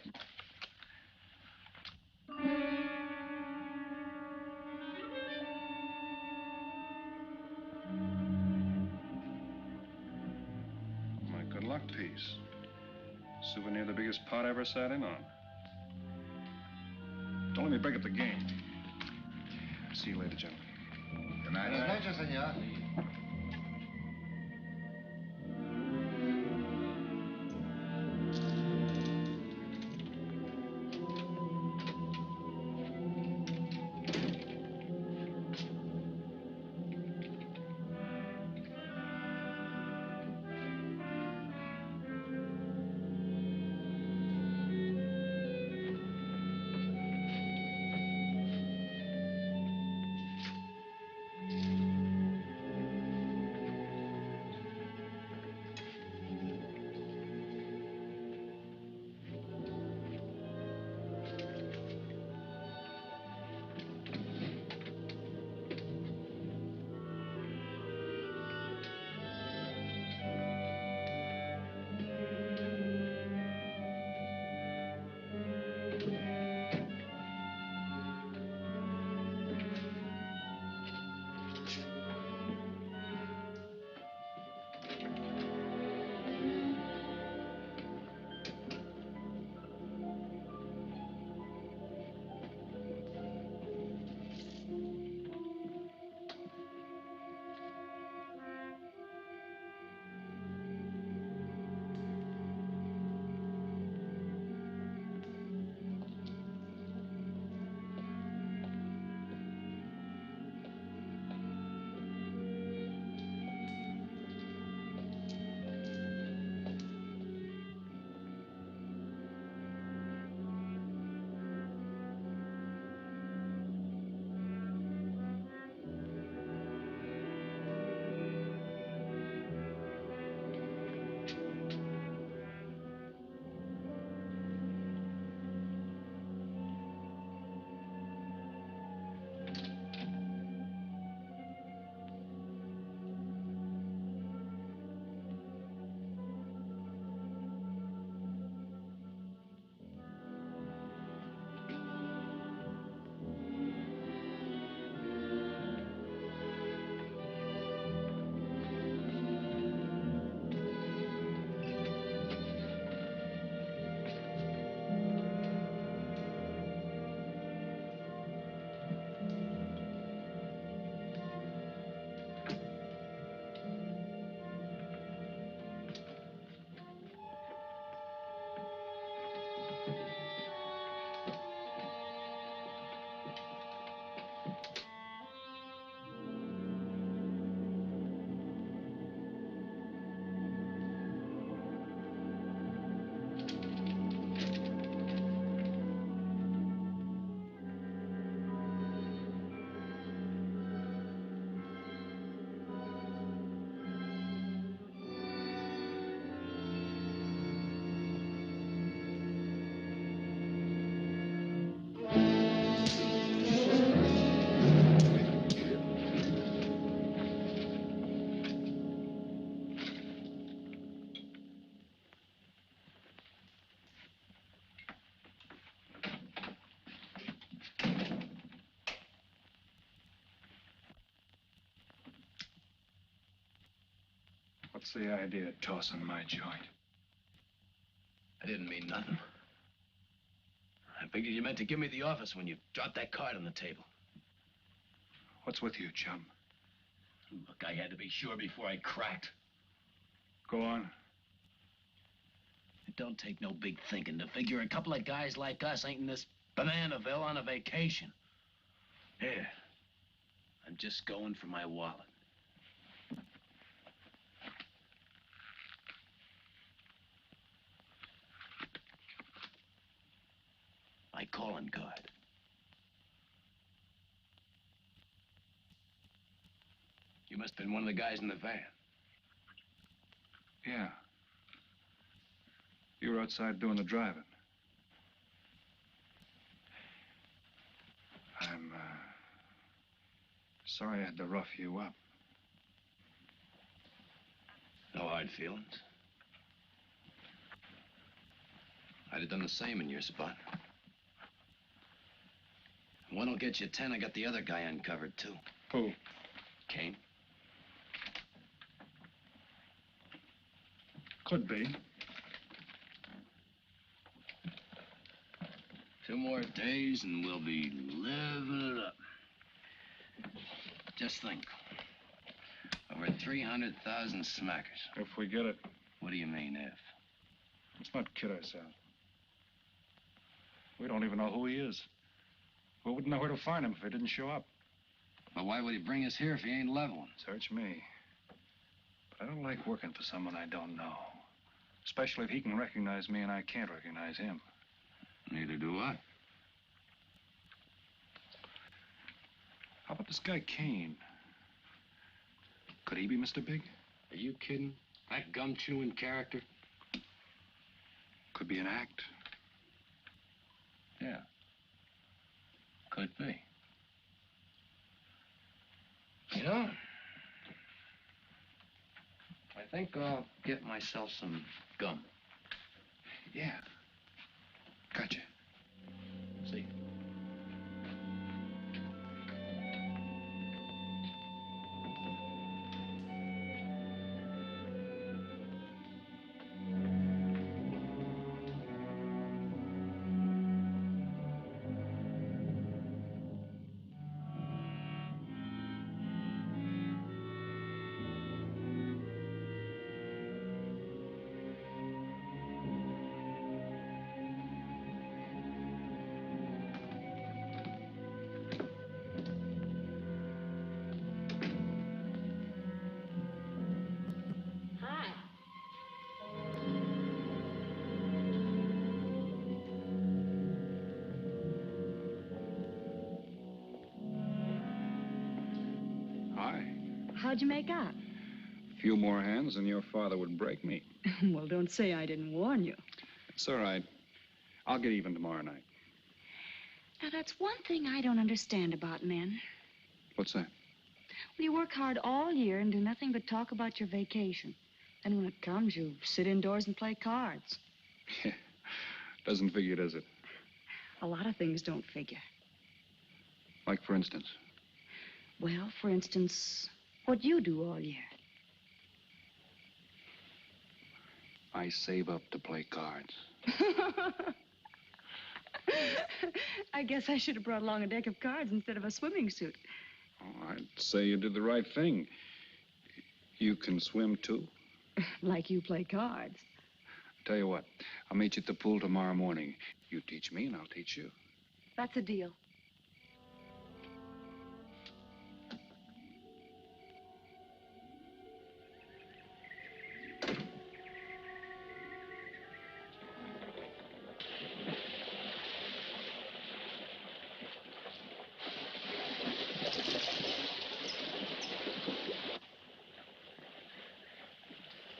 My good luck piece. Souvenir the biggest pot I ever sat in on. Don't let me break up the game. See you later, gentlemen. Good night. Buenas noches, senor. What's the idea of tossing my joint? I didn't mean nothing. I figured you meant to give me the office when you dropped that card on the table. What's with you, chum? Look, I had to be sure before I cracked. Go on. It don't take no big thinking to figure a couple of guys like us ain't in this Bananaville on a vacation. Here, I'm just going for my wallet. My calling card. You must have been one of the guys in the van. Yeah. You were outside doing the driving. I'm, sorry I had to rough you up. No hard feelings. I'd have done the same in your spot. One'll get you 10. I got the other guy uncovered, too. Who? Payne. Could be. 2 more days and we'll be living it up. Just think. Over 300,000 smackers. If we get it. What do you mean, if? Let's not kid ourselves. We don't even know who he is. We wouldn't know where to find him if he didn't show up. Well, why would he bring us here if he ain't leveling? Search me. But I don't like working for someone I don't know. Especially if he can recognize me and I can't recognize him. Neither do I. How about this guy Payne? Could he be Mr. Big? Are you kidding? That gum-chewing character? Could be an act. Yeah. Could be. You know, I think I'll get myself some gum. Yeah. Gotcha. See? How'd you make out? A few more hands and your father would break me. Well, don't say I didn't warn you. It's all right. I'll get even tomorrow night. Now, that's one thing I don't understand about men. What's that? Well, you work hard all year and do nothing but talk about your vacation. And when it comes, you sit indoors and play cards. Yeah. Doesn't figure, does it? A lot of things don't figure. Like, for instance? Well, for instance, what you do all year. I save up to play cards. I guess I should have brought along a deck of cards instead of a swimming suit. Oh, I'd say you did the right thing. You can swim, too? Like you play cards. Tell you what, I'll meet you at the pool tomorrow morning. You teach me and I'll teach you. That's a deal.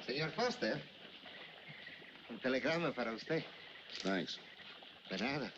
Señor Foster, un telegrama para usted. Thanks. De nada.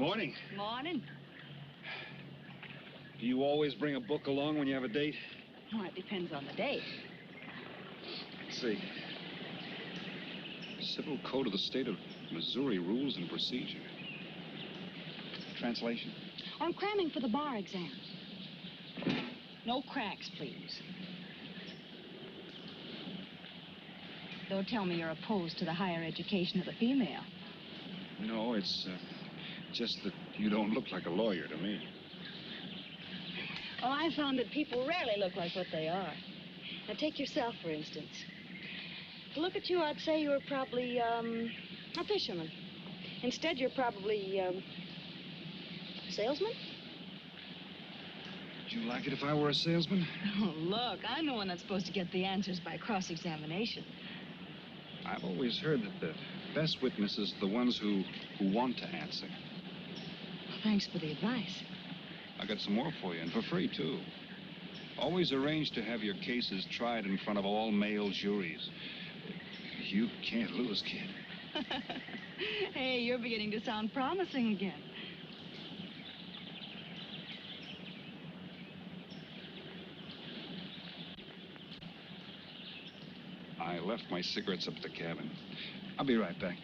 Morning. Morning. Do you always bring a book along when you have a date? Well, it depends on the date. Let's see. Civil Code of the State of Missouri Rules and Procedure. Translation? I'm cramming for the bar exam. No cracks, please. Don't tell me you're opposed to the higher education of the female. No, it's just that you don't look like a lawyer to me. Oh, I found that people rarely look like what they are. Now, take yourself, for instance. To look at you, I'd say you were probably, a fisherman. Instead, you're probably, a salesman? Would you like it if I were a salesman? Oh, look, I'm the one that's supposed to get the answers by cross-examination. I've always heard that the best witnesses are the ones who want to answer. Well, thanks for the advice. I got some more for you, and for free, too. Always arrange to have your cases tried in front of all male juries. You can't lose, kid. Hey, you're beginning to sound promising again. I left my cigarettes up at the cabin. I'll be right back.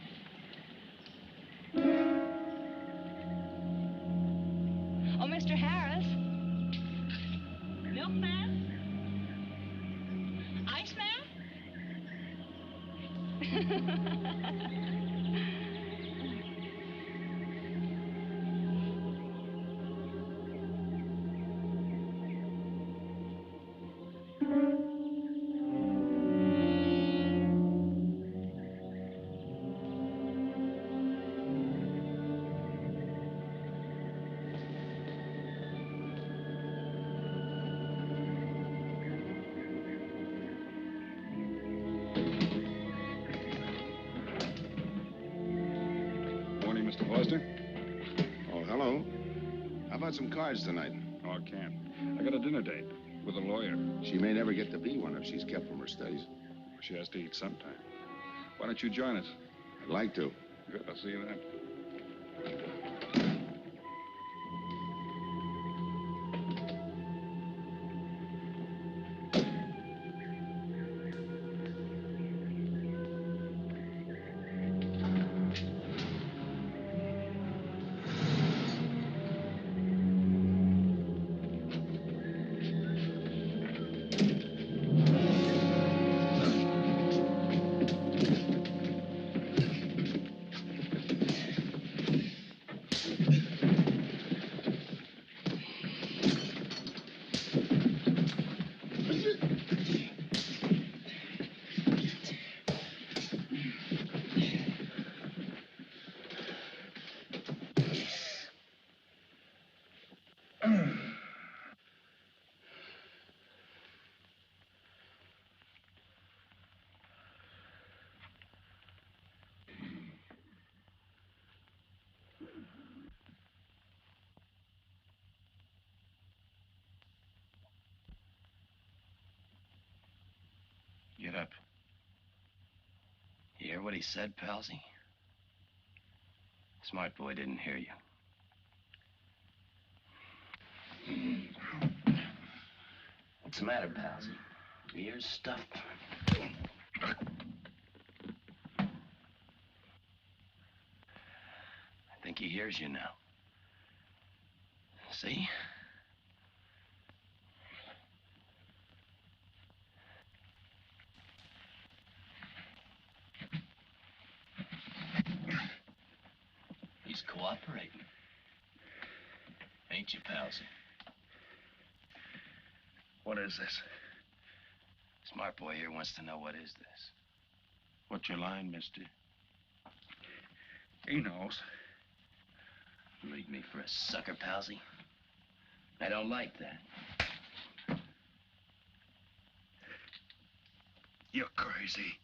Oh, Mr. Harris. Milkman? Iceman? Morning, Mr. Foster. Oh, hello. How about some cards tonight? Oh, I can't. I got a dinner date with a lawyer. She may never get to be one if she's kept from her studies. She has to eat sometime. Why don't you join us? I'd like to. Good, I'll see you then. Get up. You hear what he said, Palsy? Smart boy didn't hear you. What's the matter, Palsy? Your ears stuffed? I think he hears you now. See? He's cooperating. Ain't you, Palsy? What is this? Smart boy here wants to know what is this. What's your line, mister? He knows. Leave me for a sucker, Palsy. I don't like that. You're crazy.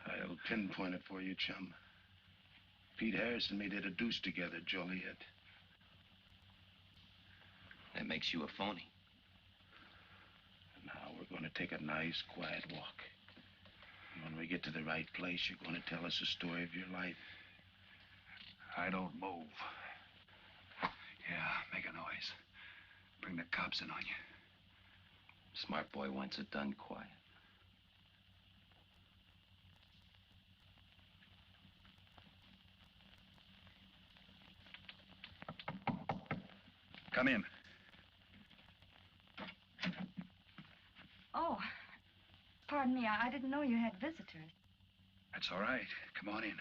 I'll pinpoint it for you, chum. Pete Harris and me did a deuce together, Joliet. That makes you a phony. Now we're going to take a nice, quiet walk. When we get to the right place, you're going to tell us the story of your life. I don't move. Yeah, make a noise. Bring the cops in on you. Smart boy wants it done quiet. Come in. Oh, pardon me. I didn't know you had visitors. That's all right. Come on in.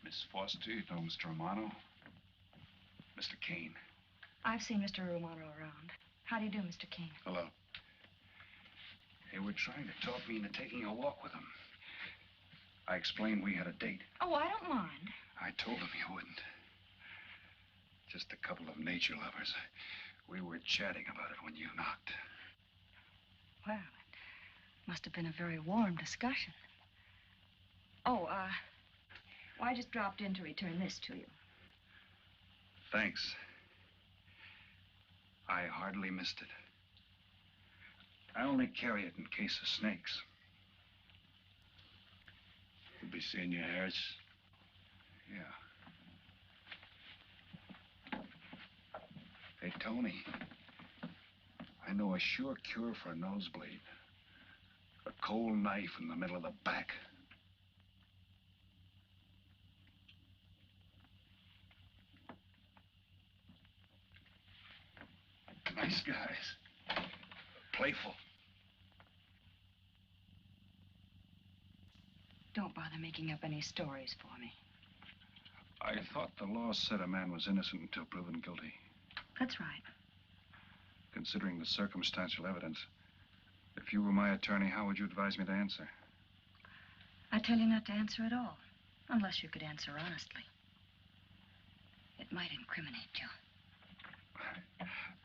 Miss Foster, you know Mr. Romano? Mr. Kane. I've seen Mr. Romano around. How do you do, Mr. King? Hello. They were trying to talk me into taking a walk with them. I explained we had a date. Oh, I don't mind. I told them you wouldn't. Just a couple of nature lovers. We were chatting about it when you knocked. Well, it must have been a very warm discussion. Oh, well, I just dropped in to return this to you. Thanks. I hardly missed it. I only carry it in case of snakes. You'll be seeing your Harris? Yeah. Hey, Tony. I know a sure cure for a nosebleed. A cold knife in the middle of the back. Nice guys. Playful. Don't bother making up any stories for me. I thought the law said a man was innocent until proven guilty. That's right. Considering the circumstantial evidence, if you were my attorney, how would you advise me to answer? I tell you not to answer at all, unless you could answer honestly. It might incriminate you.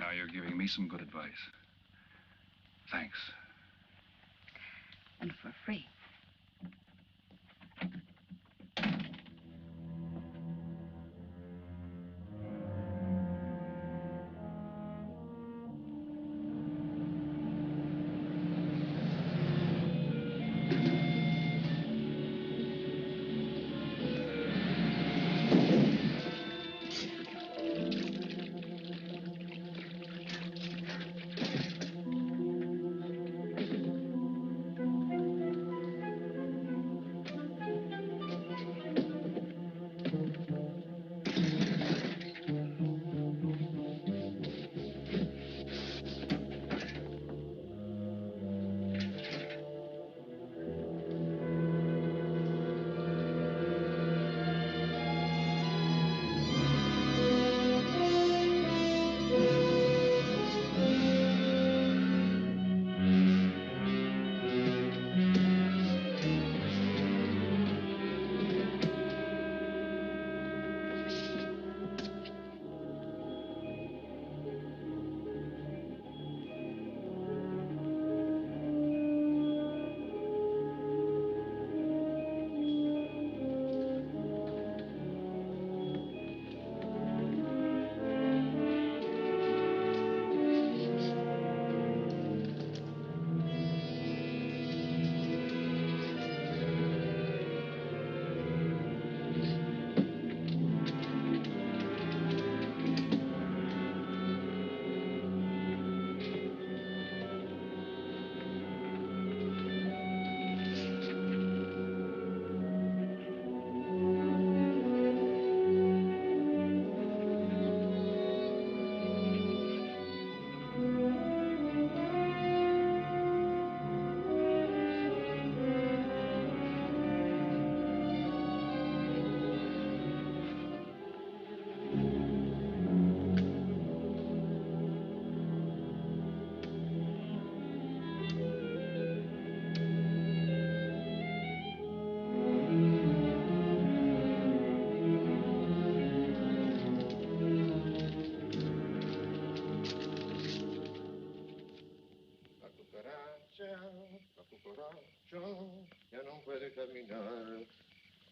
Now you're giving me some good advice. Thanks. And for free.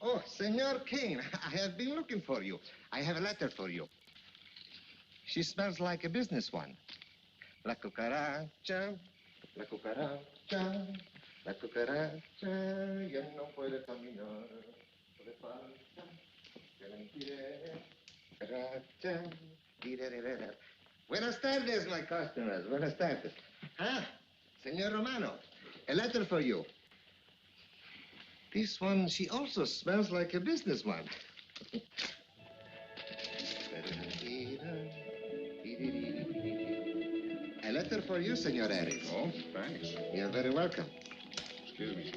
Oh, Senor Kane, I have been looking for you. I have a letter for you. She smells like a business one. La cucaracha, la cucaracha. La cucaracha ya no puede caminar. Le falta que la impide. Cucaracha. Dirererera. Buenas tardes, my customers. Buenas tardes. Ah, Senor Romano, a letter for you. This one, she also smells like a businessman. A letter for you, Senor Harris. Oh, thanks. You're very welcome. Excuse me.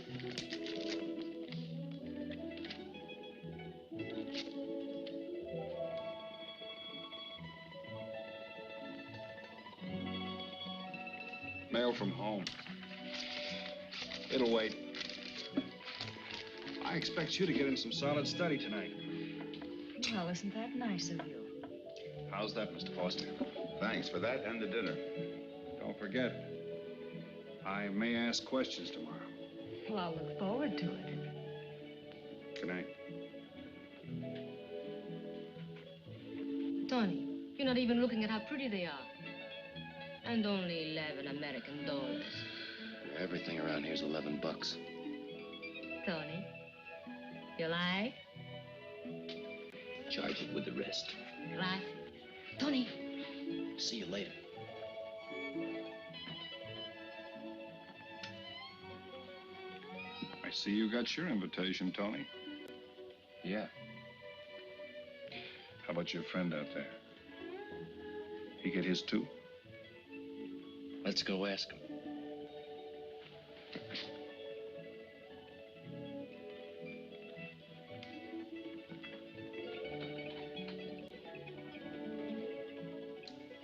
Mail from home. It'll wait. I expect you to get in some solid study tonight. Well, isn't that nice of you? How's that, Mr. Foster? Thanks for that and the dinner. Don't forget, I may ask questions tomorrow. Well, I'll look forward to it. Good night. Tony, you're not even looking at how pretty they are. And only 11 American dollars. Everything around here's $11. Tony, you like? Charge it with the rest. Right. Tony. See you later. I see you got your invitation, Tony. Yeah. How about your friend out there? He get his too? Let's go ask him.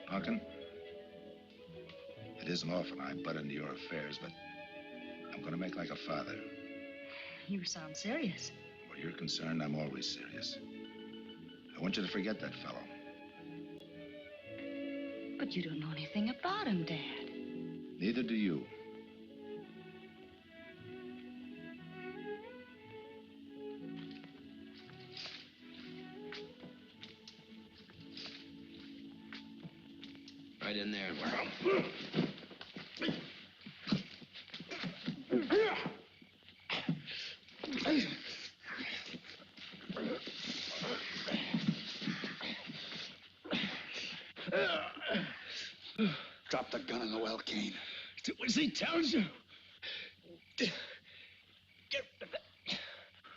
Duncan, it isn't often I butt into your affairs, but I'm going to make like a father. You sound serious. Where you're concerned, I'm always serious. I want you to forget that fellow. But you don't know anything about him, Dad. Neither do you. Right in there. Drop the gun in the well, Kane. Do as he tells you. Get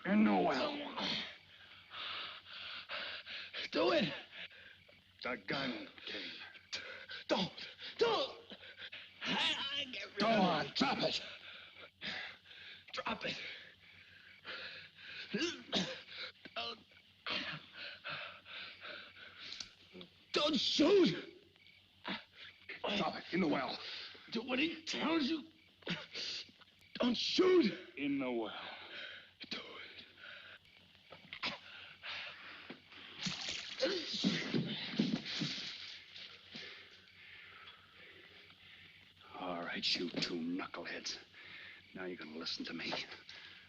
In the well. Do it. The gun, Kane. Don't. I get rid Go of on, it. drop it. Drop it. Don't shoot. Drop it in the well. Do what he tells you. Don't shoot. In the well. Do All right, you two knuckleheads. Now you're gonna listen to me.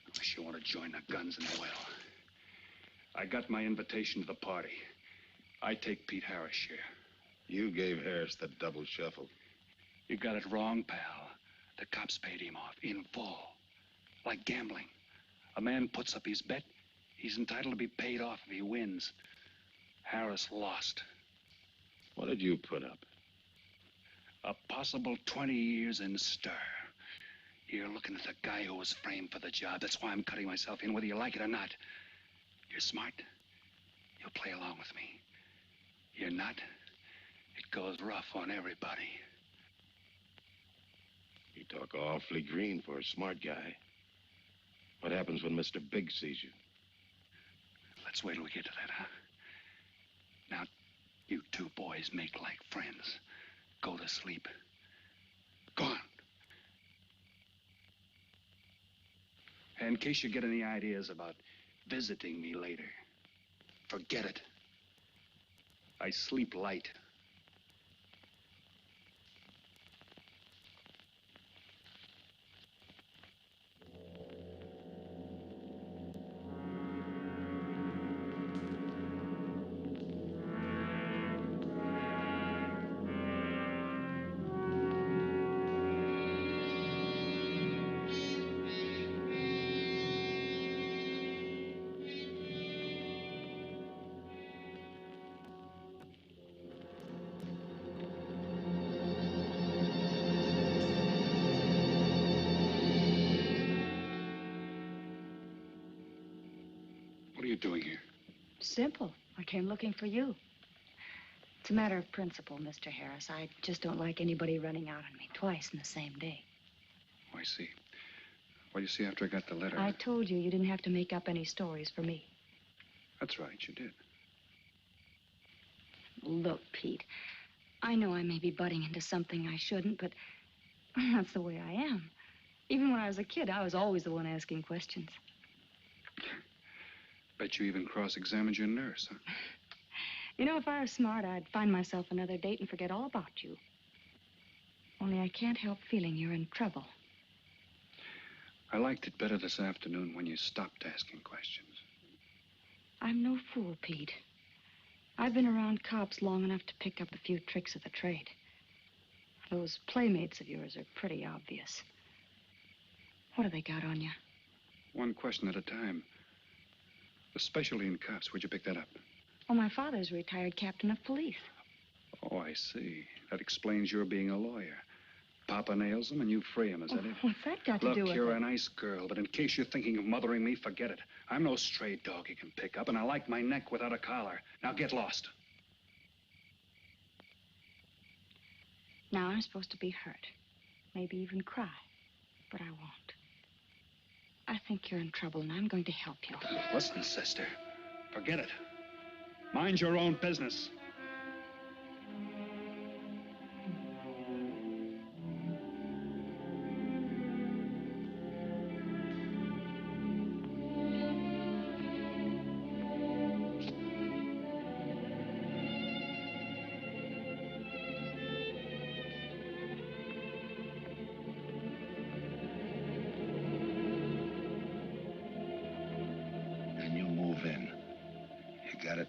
Unless you want to join the guns in the well. I got my invitation to the party. I take Pete Harris' share. You gave Harris the double shuffle. You got it wrong, pal. The cops paid him off in full. Like gambling. A man puts up his bet, he's entitled to be paid off if he wins. Harris lost. What did you put up? A possible 20 years in stir. You're looking at the guy who was framed for the job. That's why I'm cutting myself in, whether you like it or not. You're smart. You'll play along with me. You're not. It goes rough on everybody. You talk awfully green for a smart guy. What happens when Mr. Big sees you? Let's wait till we get to that, huh? Now, you two boys make like friends. Go to sleep. Go on. And in case you get any ideas about visiting me later, forget it. I sleep light. you doing here? Simple. I came looking for you. It's a matter of principle, Mr. Harris. I just don't like anybody running out on me twice in the same day. Oh, I see. Well, you see, after I got the letter... I told you didn't have to make up any stories for me. That's right, you did. Look, Pete, I know I may be butting into something I shouldn't, but that's the way I am. Even when I was a kid, I was always the one asking questions. Bet you even cross-examined your nurse, huh? You know, if I were smart, I'd find myself another date and forget all about you. Only I can't help feeling you're in trouble. I liked it better this afternoon when you stopped asking questions. I'm no fool, Pete. I've been around cops long enough to pick up a few tricks of the trade. Those playmates of yours are pretty obvious. What have they got on you? One question at a time. Especially in cops. Where'd you pick that up? Oh, my father's a retired captain of police. Oh, I see. That explains your being a lawyer. Papa nails them and you free him, is that it? What's that got to do with it? Look, you're a nice girl, but in case you're thinking of mothering me, forget it. I'm no stray dog you can pick up, and I like my neck without a collar. Now get lost. Now I'm supposed to be hurt. Maybe even cry. But I won't. I think you're in trouble, and I'm going to help you. Listen, sister. Forget it. Mind your own business.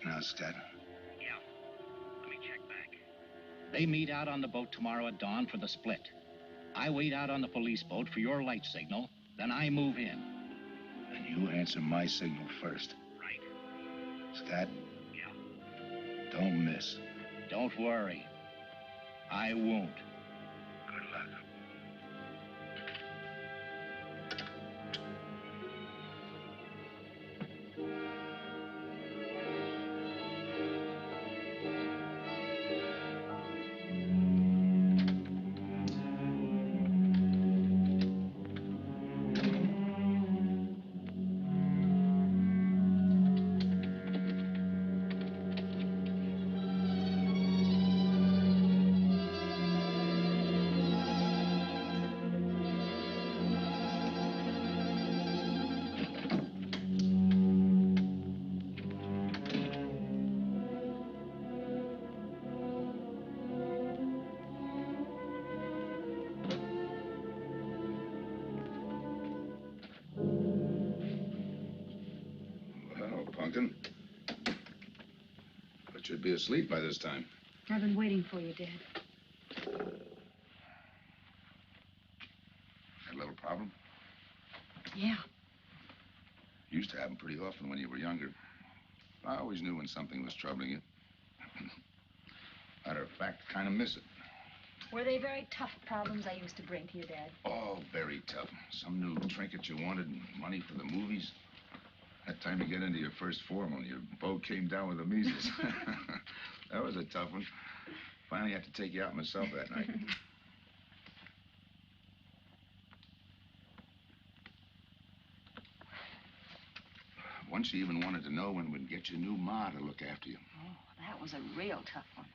Now, Scott. Yeah. Let me check back. They meet out on the boat tomorrow at dawn for the split. I wait out on the police boat for your light signal, then I move in. And you answer my signal first. Right. Scott? Yeah. Don't miss. Don't worry. I won't. Good luck. Pumpkin. But you'd be asleep by this time. I've been waiting for you, Dad. Had a little problem? Yeah. Used to happen pretty often when you were younger. I always knew when something was troubling you. Matter of fact, I kind of miss it. Were they very tough problems I used to bring to you, Dad? Oh, very tough. Some new trinket you wanted, money for the movies. That time to get into your first formal, your boat came down with the measles. That was a tough one. Finally had to take you out myself that night. Once you even wanted to know when we'd get your new ma to look after you. Oh, that was a real tough one.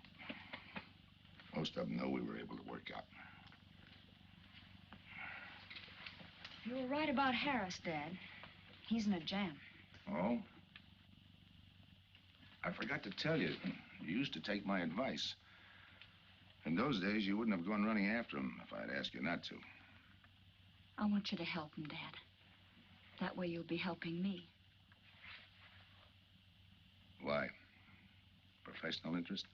Most of them know we were able to work out. You were right about Harris, Dad. He's in a jam. Oh? I forgot to tell you, you used to take my advice. In those days, you wouldn't have gone running after him if I'd asked you not to. I want you to help him, Dad. That way you'll be helping me. Why? Professional interest?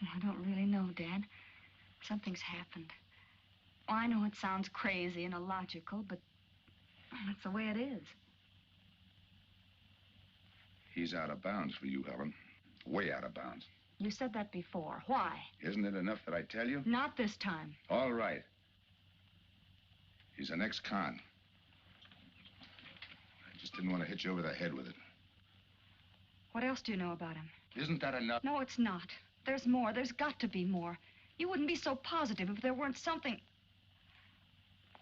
I don't really know, Dad. Something's happened. Oh, I know it sounds crazy and illogical, but that's the way it is. He's out of bounds for you, Helen. Way out of bounds. You said that before. Why? Isn't it enough that I tell you? Not this time. All right. He's an ex-con. I just didn't want to hit you over the head with it. What else do you know about him? Isn't that enough? No, it's not. There's more. There's got to be more. You wouldn't be so positive if there weren't something.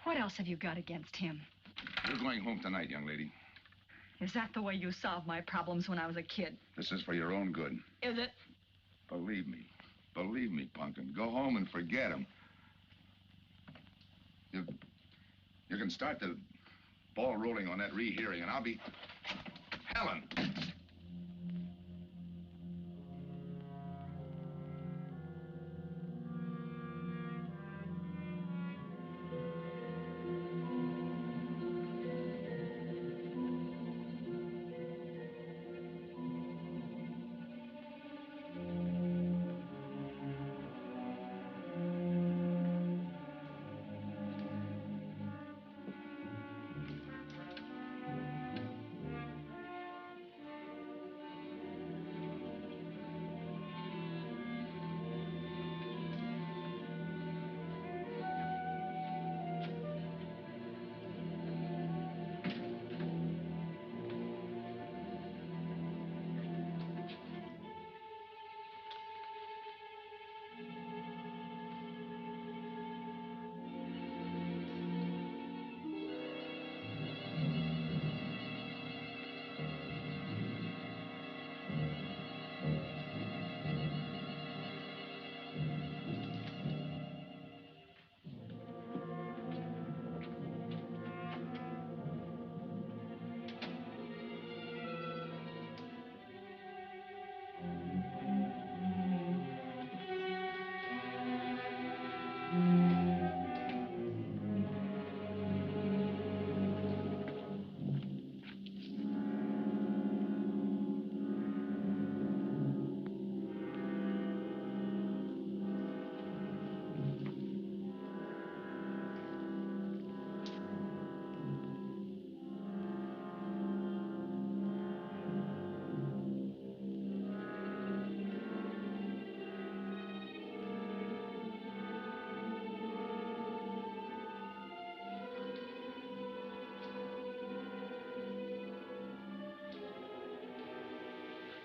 What else have you got against him? You're going home tonight, young lady. Is that the way you solved my problems when I was a kid? This is for your own good. Is it? Believe me. Believe me, Punkin. Go home and forget him. You can start the ball rolling on that rehearing, and I'll be... Helen!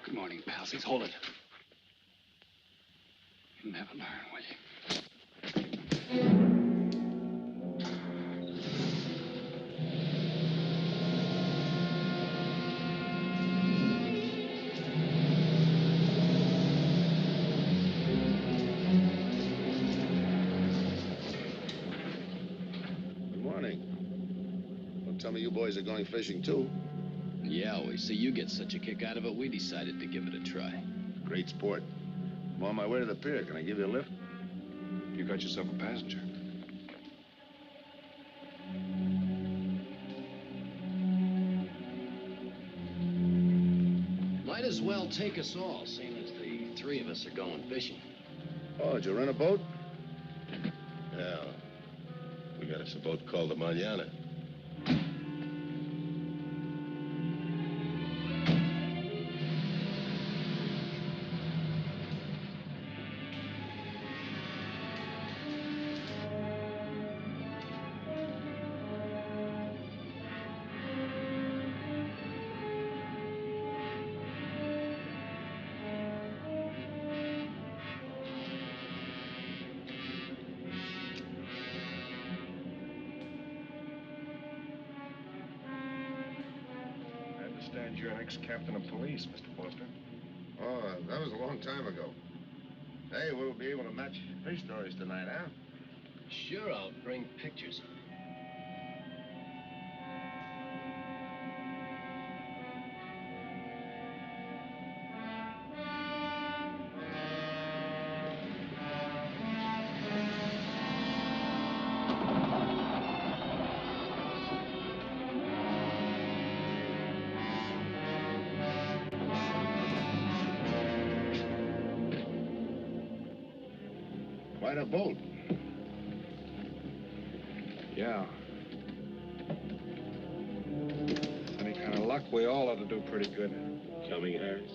Good morning, palsies. Hold it. You'll never learn, will you? Good morning. Don't tell me you boys are going fishing, too. Yeah, we see you get such a kick out of it, we decided to give it a try. Great sport. I'm on my way to the pier. Can I give you a lift? You got yourself a passenger. Might as well take us all, seeing as the three of us are going fishing. Oh, did you rent a boat? Yeah. We got us a boat called the Manana. You're an ex-captain of police, Mr. Foster. Oh, that was a long time ago. Hey, we'll be able to match fish stories tonight, huh? Sure, I'll bring pictures. Quite a boat. Yeah. Any kind of luck, we all ought to do pretty good. Coming, Harris?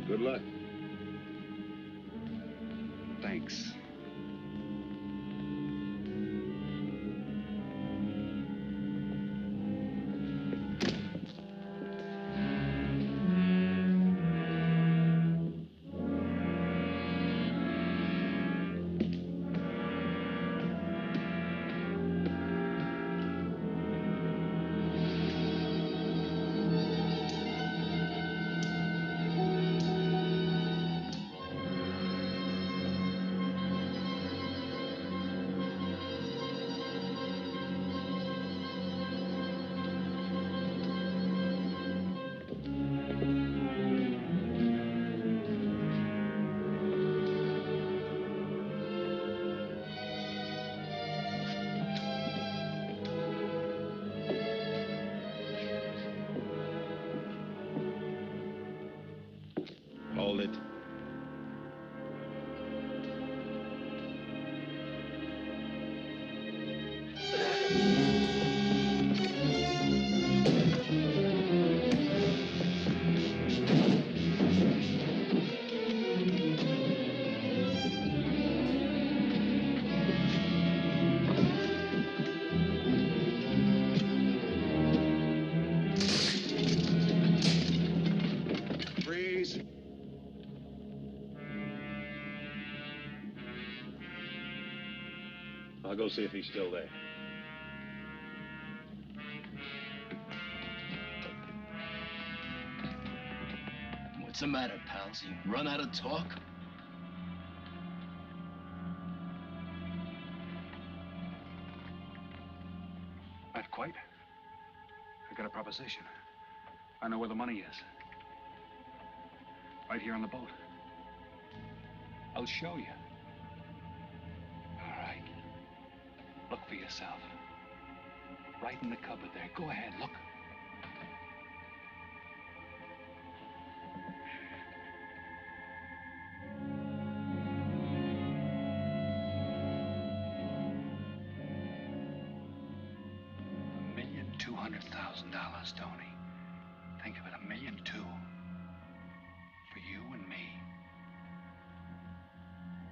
Good luck. Thanks. Freeze. I'll go see if he's still there. What's the matter, pals? You run out of talk? Not quite. I got a proposition. I know where the money is. Right here on the boat. I'll show you. All right. Look for yourself. Right in the cupboard there. Go ahead, look. $1,200,000, Tony. Think of it, $1.2 million. For you and me.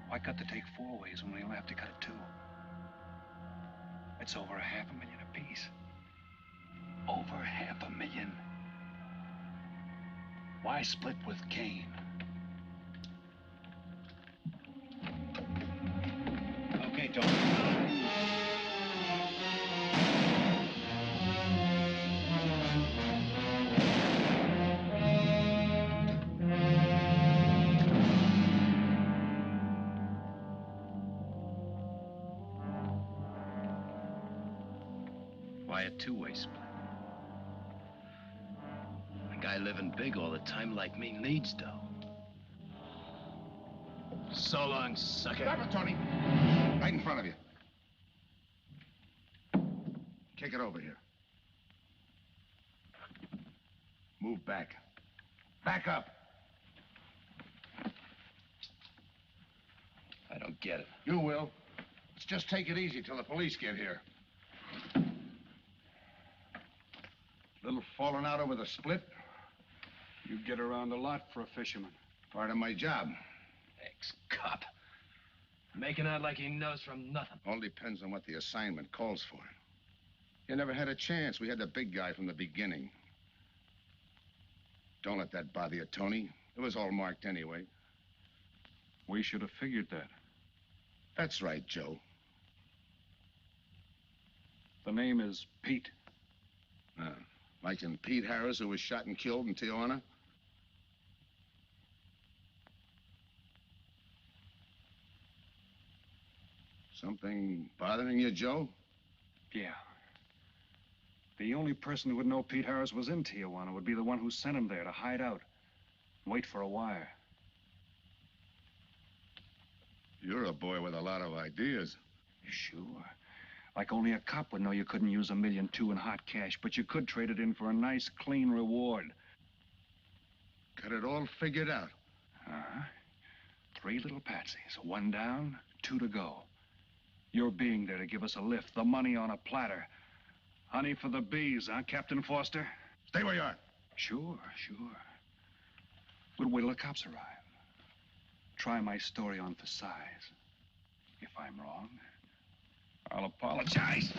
Why cut the take 4 ways when we only have to cut it 2? It's over $500,000 apiece. Over $500,000. Why split with Kane? Okay, Tony. Why a two-way split? A guy living big all the time like me needs dough. So long, sucker. Stop it, Tony. Right in front of you. Kick it over here. Move back. Back up. I don't get it. You will. Let's just take it easy till the police get here. Little falling out over the split. You get around a lot for a fisherman. Part of my job. Ex-cop. Making out like he knows from nothing. All depends on what the assignment calls for. You never had a chance. We had the big guy from the beginning. Don't let that bother you, Tony. It was all marked anyway. We should have figured that. That's right, Joe. The name is Pete. Like in Pete Harris, who was shot and killed in Tijuana? Something bothering you, Joe? Yeah. The only person who would know Pete Harris was in Tijuana would be the one who sent him there to hide out. Wait for a wire. You're a boy with a lot of ideas. Sure. Like only a cop would know you couldn't use $1.2 million in hot cash, but you could trade it in for a nice, clean reward. Got it all figured out. 3 little patsies. 1 down, 2 to go. Your being there to give us a lift, the money on a platter. Honey for the bees, huh, Captain Foster? Stay where you are. Sure. We'll wait till the cops arrive. Try my story on for size. If I'm wrong, I'll apologize.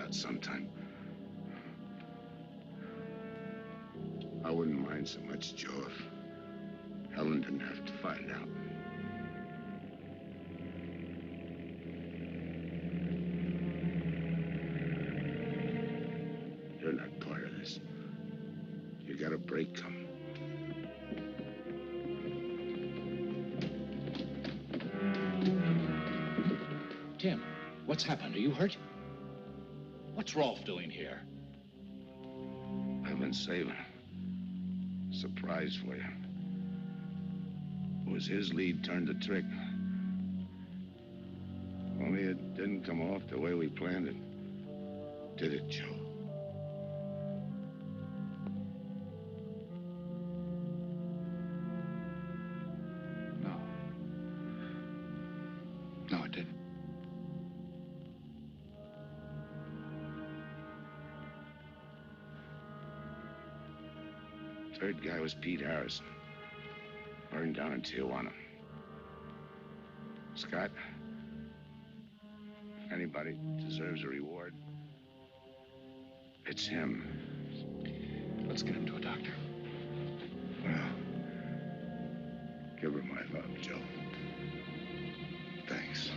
out sometime. I wouldn't mind so much, Joe, if Helen didn't have to find out. You're not part of this. You got a break coming. Tim, what's happened? Are you hurt? What's Rolfe doing here? I've been saving. Surprise for you. It was his lead turned the trick. Only it didn't come off the way we planned it. Did it, Joe? No. No, it didn't. Third guy was Pete Harrison. Burned down in Tijuana. Scott, if anybody deserves a reward, it's him. Let's get him to a doctor. Well, give her my love, Joe. Thanks.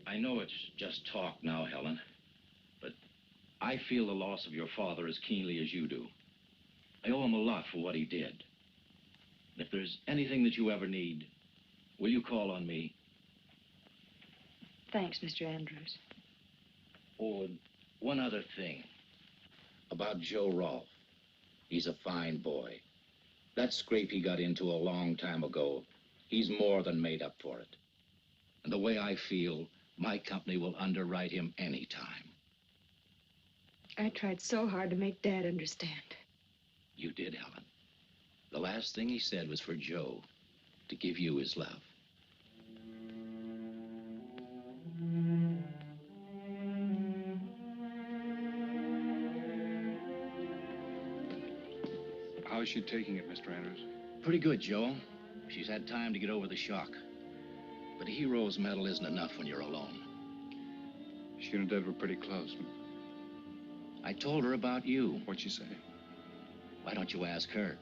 I know it's just talk now, Helen, but I feel the loss of your father as keenly as you do. I owe him a lot for what he did. If there's anything that you ever need, will you call on me? Thanks, Mr. Andrews. Oh, and one other thing. About Joe Rolfe. He's a fine boy. That scrape he got into a long time ago, he's more than made up for it. And the way I feel, my company will underwrite him any time. I tried so hard to make Dad understand. You did, Helen. The last thing he said was for Joe to give you his love. How's she taking it, Mr. Andrews? Pretty good, Joe. She's had time to get over the shock. But a hero's medal isn't enough when you're alone. She and Dad were pretty close. I told her about you. What'd she say? Why don't you ask her?